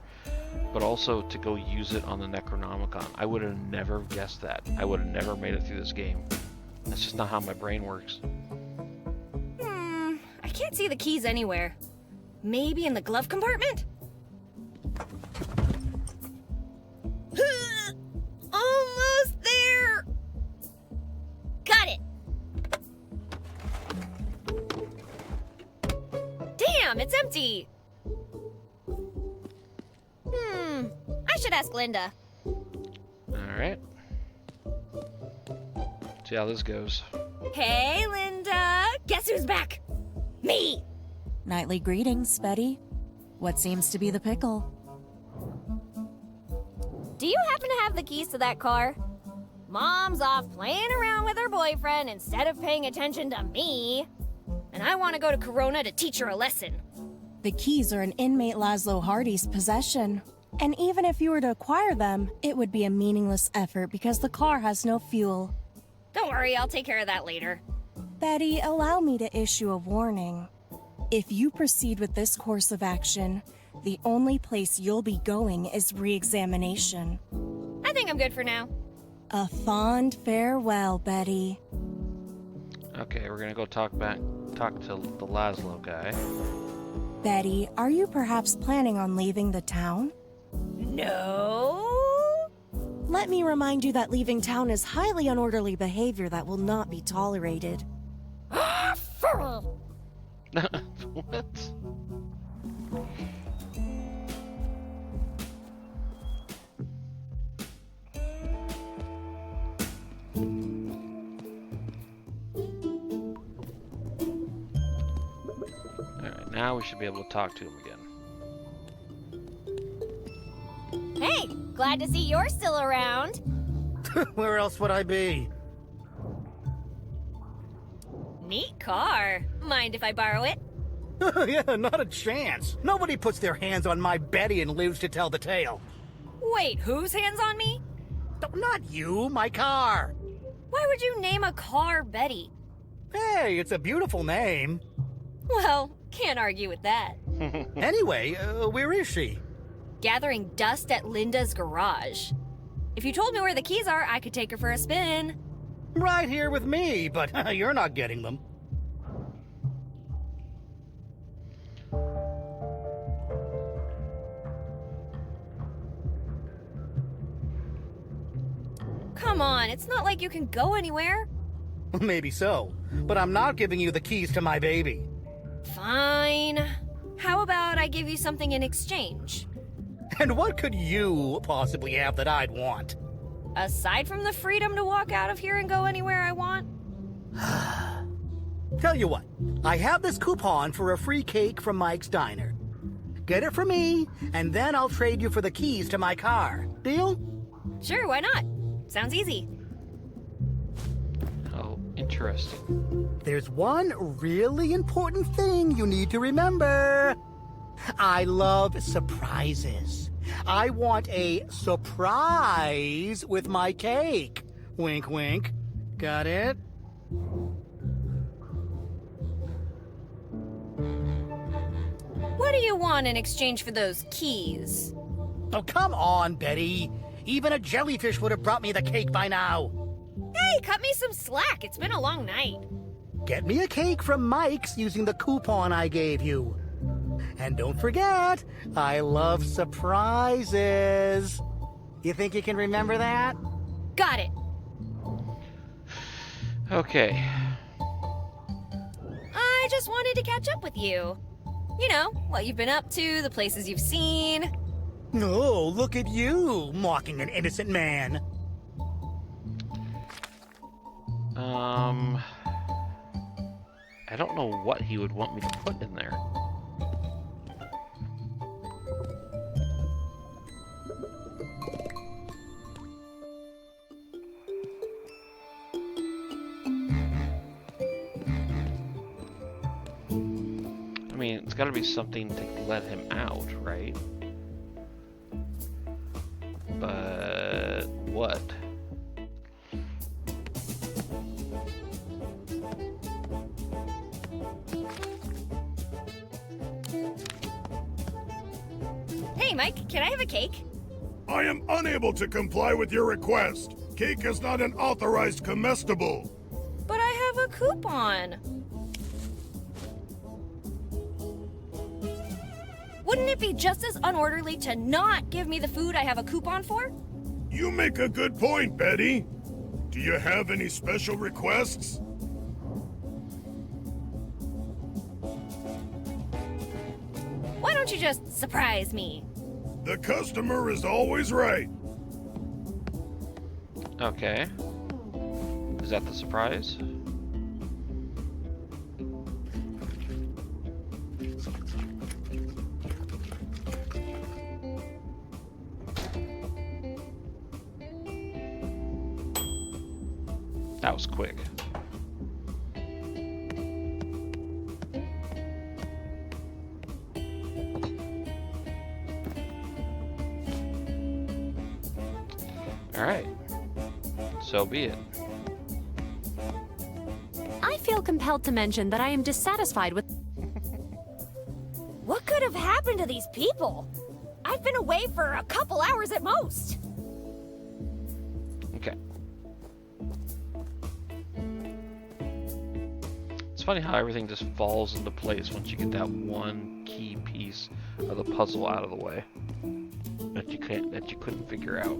But also to go use it on the Necronomicon. I would have never guessed that. I would have never made it through this game. That's just not how my brain works.
I can't see the keys anywhere. Maybe in the glove compartment? Almost there! Got it! Damn, it's empty! I should ask Linda.
Alright. See how this goes.
Hey, Linda! Guess who's back? Me!
Nightly greetings, Betty. What seems to be the pickle?
Do you happen to have the keys to that car? Mom's off playing around with her boyfriend instead of paying attention to me. And I want to go to Corona to teach her a lesson.
The keys are in inmate Laszlo Hardy's possession. And even if you were to acquire them, it would be a meaningless effort because the car has no fuel.
Don't worry, I'll take care of that later.
Betty, allow me to issue a warning. If you proceed with this course of action, the only place you'll be going is re-examination.
I think I'm good for now.
A fond farewell, Betty.
Okay, we're gonna go talk to the Laszlo guy.
Betty, are you perhaps planning on leaving the town?
No.
Let me remind you that leaving town is highly unorderly behavior that will not be tolerated.
What? Alright, now we should be able to talk to him again.
Hey, glad to see you're still around.
Where else would I be?
Neat car. Mind if I borrow it?
Yeah, not a chance. Nobody puts their hands on my Betty and lives to tell the tale.
Wait, whose hands on me?
Not you, my car.
Why would you name a car Betty?
Hey, it's a beautiful name.
Well, can't argue with that.
Anyway, where is she?
Gathering dust at Linda's garage. If you told me where the keys are, I could take her for a spin.
Right here with me, but you're not getting them.
Come on, it's not like you can go anywhere.
Maybe so, but I'm not giving you the keys to my baby.
Fine. How about I give you something in exchange?
And what could you possibly have that I'd want?
Aside from the freedom to walk out of here and go anywhere I want?
Tell you what, I have this coupon for a free cake from Mike's Diner. Get it for me, and then I'll trade you for the keys to my car. Deal?
Sure, why not? Sounds easy.
Oh, interesting.
There's one really important thing you need to remember. I love surprises. I want a surprise with my cake. Wink, wink. Got it?
What do you want in exchange for those keys?
Oh, come on, Betty. Even a jellyfish would have brought me the cake by now.
Hey, cut me some slack. It's been a long night.
Get me a cake from Mike's using the coupon I gave you. And don't forget, I love surprises. You think you can remember that?
Got it.
Okay.
I just wanted to catch up with you. You know, what you've been up to, the places you've seen.
Oh, look at you, mocking an innocent man.
I don't know what he would want me to put in there. I mean, it's got to be something to let him out, right? But what?
Hey, Mike, can I have a cake?
I am unable to comply with your request. Cake is not an authorized comestible.
But I have a coupon. Wouldn't it be just as unorderly to not give me the food I have a coupon for?
You make a good point, Betty. Do you have any special requests?
Why don't you just surprise me?
The customer is always right.
Okay. Is that the surprise? That was quick. Alright. So be it.
I feel compelled to mention that I am dissatisfied with...
What could have happened to these people? I've been away for a couple hours at most.
Okay. It's funny how everything just falls into place once you get that one key piece of the puzzle out of the way that you couldn't figure out.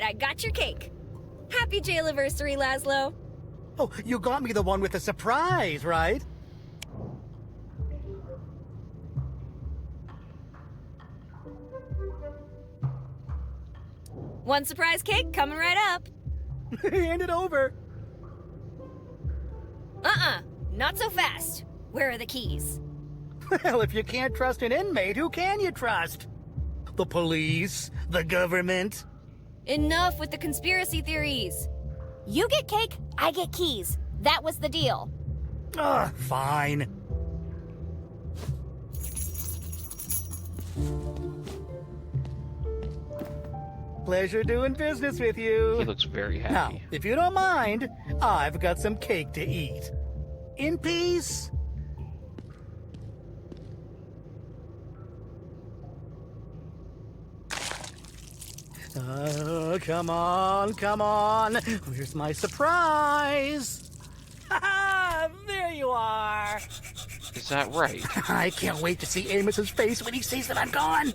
I got your cake. Happy jail-iversary, Laszlo.
Oh, you got me the one with the surprise, right?
One surprise cake coming right up.
Hand it over.
Not so fast. Where are the keys?
Well, if you can't trust an inmate, who can you trust? The police? The government?
Enough with the conspiracy theories. You get cake, I get keys. That was the deal.
Fine. Pleasure doing business with you.
He looks very happy.
Now, if you don't mind, I've got some cake to eat. In peace. Come on, come on. Where's my surprise? Ha! There you are.
Is that right?
I can't wait to see Amos's face when he sees that I'm gone.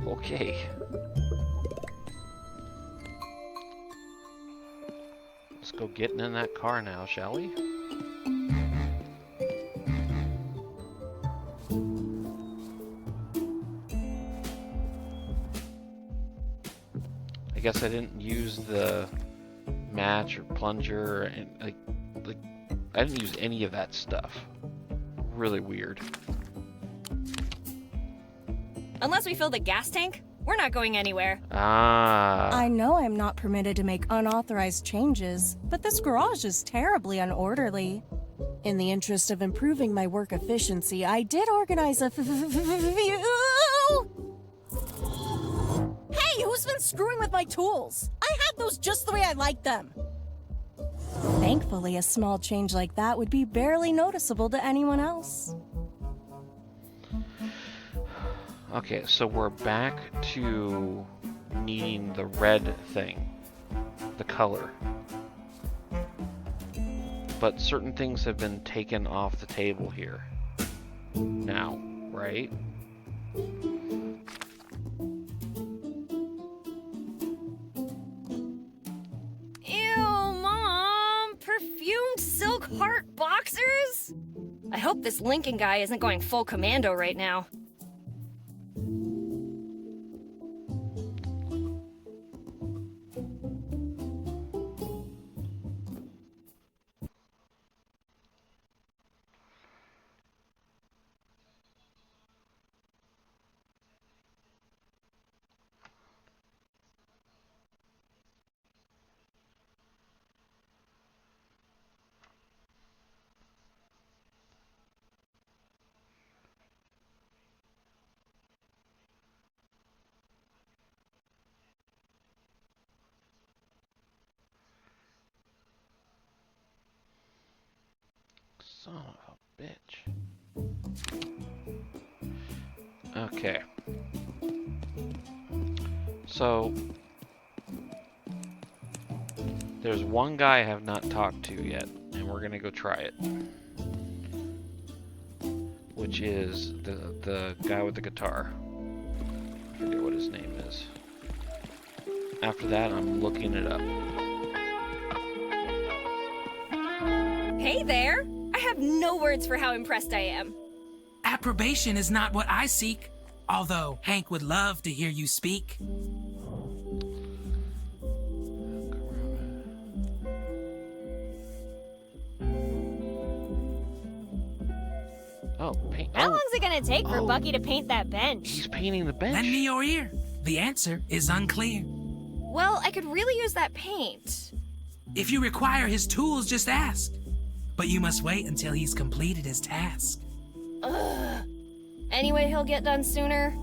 Okay. Let's go getting in that car now, shall we? I guess I didn't use the match or plunger and like I didn't use any of that stuff. Really weird.
Unless we fill the gas tank, we're not going anywhere.
I know I'm not permitted to make unauthorized changes, but this garage is terribly unorderly. In the interest of improving my work efficiency, I did organize a Hey, who's been screwing with my tools? I had those just the way I like them. Thankfully, a small change like that would be barely noticeable to anyone else.
Okay, so we're back to needing the red thing, the color. But certain things have been taken off the table here. Now, right?
hope this Lincoln guy isn't going full commando right now.
Son of a bitch. Okay. So, there's one guy I have not talked to yet, and we're gonna go try it. Which is the guy with the guitar. I forget what his name is. After that, I'm looking it up.
Hey there! I have no words for how impressed I am.
Approbation is not what I seek, although Hank would love to hear you speak.
Oh, paint.
How long's it gonna take for Bucky to paint that bench?
He's painting the bench.
Lend me your ear. The answer is unclear.
Well, I could really use that paint.
If you require his tools, just ask. But you must wait until he's completed his task.
Ugh. Anyway, he'll get done sooner.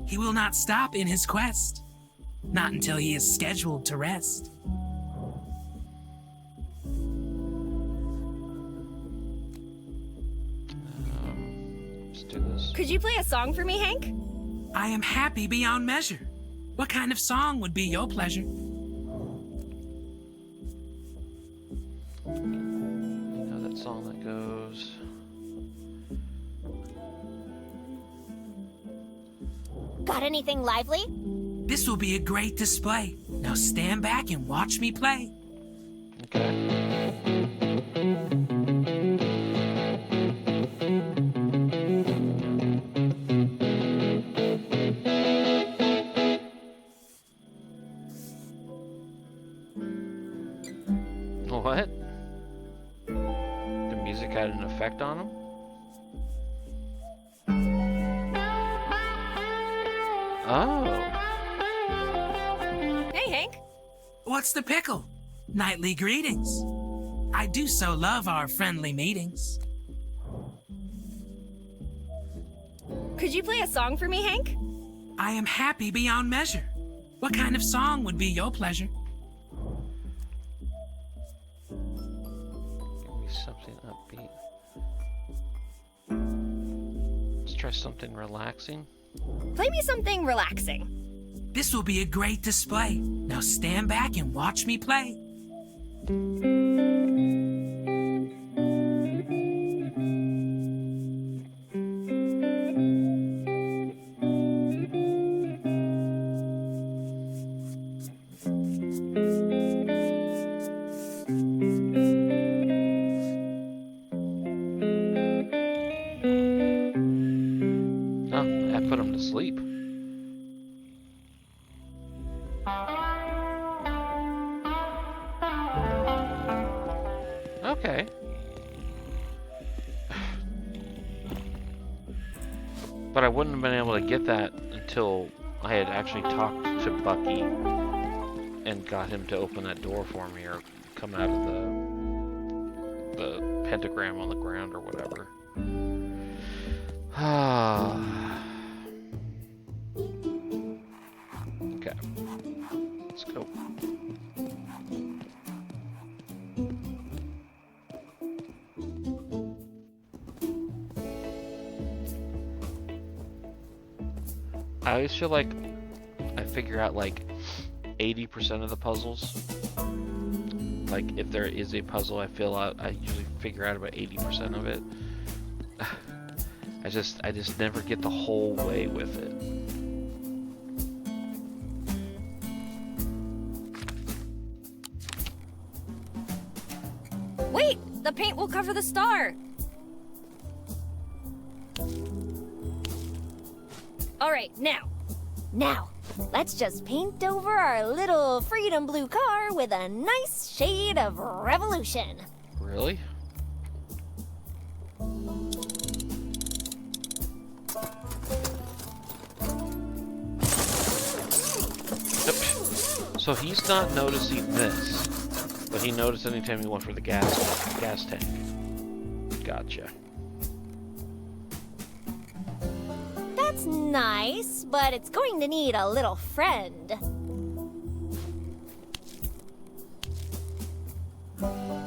He will not stop in his quest. Not until he is scheduled to rest.
Let's do this.
Could you play a song for me, Hank?
I am happy beyond measure. What kind of song would be your pleasure?
Song that goes.
Got anything lively?
This will be a great display. Now stand back and watch me play.
Okay. What? Music had an effect on him? Oh.
Hey, Hank.
What's the pickle? Nightly greetings. I do so love our friendly meetings.
Could you play a song for me, Hank?
I am happy beyond measure. What kind of song would be your pleasure?
Something upbeat. Let's try something relaxing.
Play me something relaxing.
This will be a great display. Now stand back and watch me play.
Sleep. Okay. But I wouldn't have been able to get that until I had actually talked to Bucky and got him to open that door for me, or come out of the pentagram on the ground or whatever. Okay. Let's go. I always feel like I figure out like 80% of the puzzles. Like if there is a puzzle I fill out, I usually figure out about 80% of it. I just never get the whole way with it.
Wait, the paint will cover the star. All right, now, let's just paint over our little freedom blue car with a nice shade of revolution.
Really? So he's not noticing this, but he noticed anytime he went for the gas tank. Gotcha.
That's nice, but it's going to need a little friend.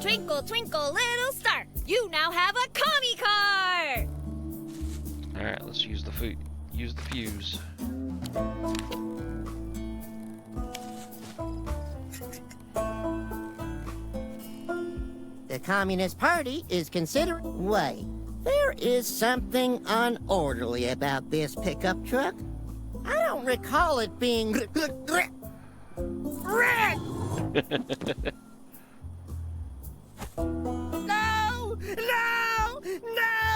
Twinkle, twinkle, little star, you now have a commie car!
Alright, let's use the fuse.
The Communist Party is considering... Wait, there is something unorderly about this pickup truck. I don't recall it being... No!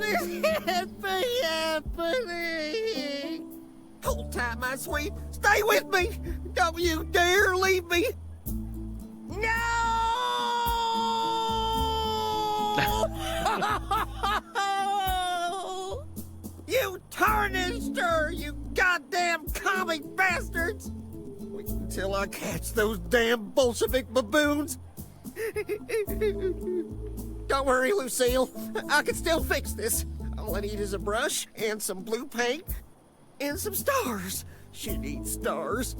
This can't be happening!
Hold tight, my sweet. Stay with me! Don't you dare leave me!
No!
You tarnished her, you goddamn comic bastards! Wait until I catch those damn Bolshevik baboons! Don't worry, Lucille. I can still fix this. All I need is a brush and some blue paint and some stars. She needs stars.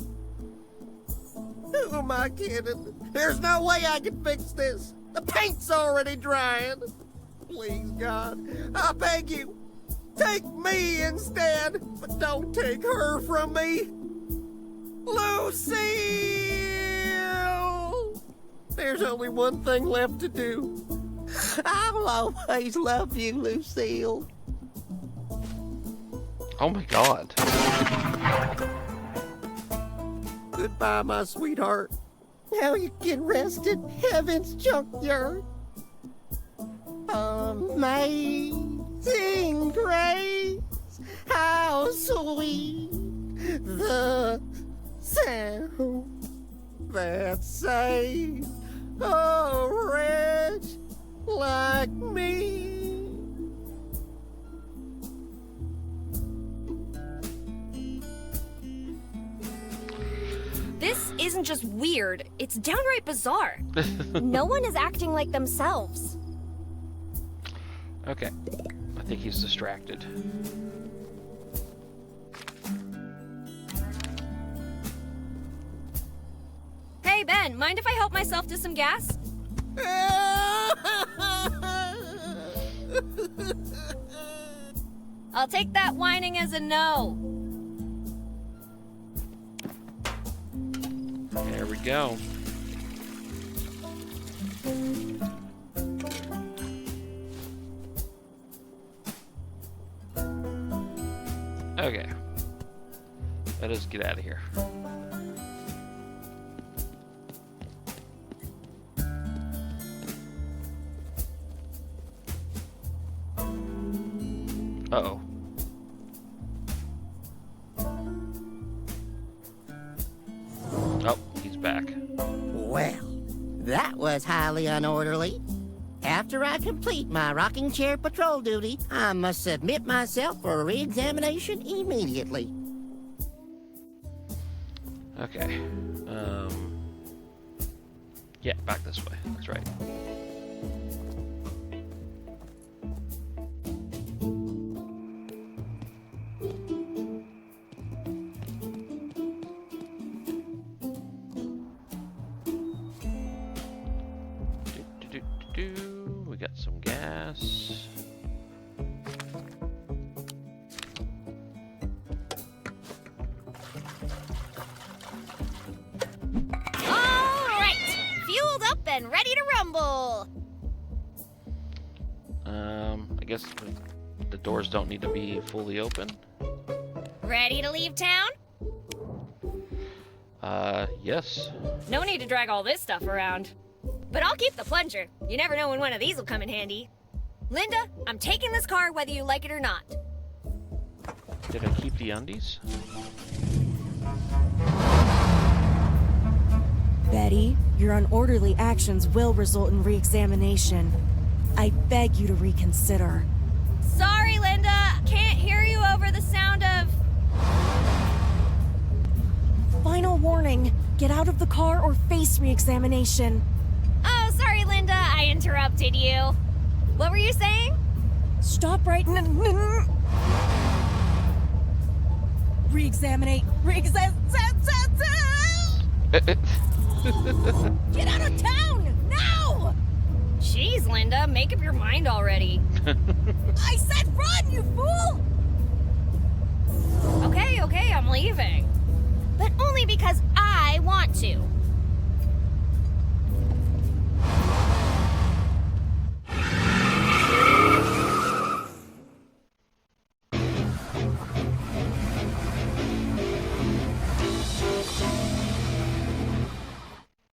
Who am I kidding? There's no way I can fix this. The paint's already drying. Please, God, I beg you, take me instead, but don't take her from me. Lucille! There's only one thing left to do.
I'll always love you, Lucille.
Oh my God.
Goodbye, my sweetheart.
Now you can rest in heaven's junkyard. Amazing grace, how sweet the sound that saved a wretch like me.
This isn't just weird, it's downright bizarre. No one is acting like themselves.
Okay, I think he's distracted.
Hey, Ben, mind if I help myself to some gas? I'll take that whining as a no.
There we go. Okay. Let us get out of here. Uh-oh. Oh, he's back.
Well, that was highly unorderly. After I complete my rocking chair patrol duty, I must submit myself for a re-examination immediately.
Okay. Yeah, back this way. That's right. We got some gas.
Fueled up and ready to rumble.
I guess the doors don't need to be fully open.
Ready to leave town?
Yes.
No need to drag all this stuff around. But I'll keep the plunger. You never know when one of these will come in handy. Linda, I'm taking this car whether you like it or not.
Did I keep the undies?
Betty, your unorderly actions will result in re-examination. I beg you to reconsider.
Sorry, Linda. Can't hear you over the sound of...
Final warning. Get out of the car or face re-examination.
Oh, sorry, Linda. I interrupted you. What were you saying?
Stop right now. Re-examinate.
Get out of town! Now! Jeez, Linda, make up your mind already.
I said run, you fool!
Okay, I'm leaving. But only because I want to.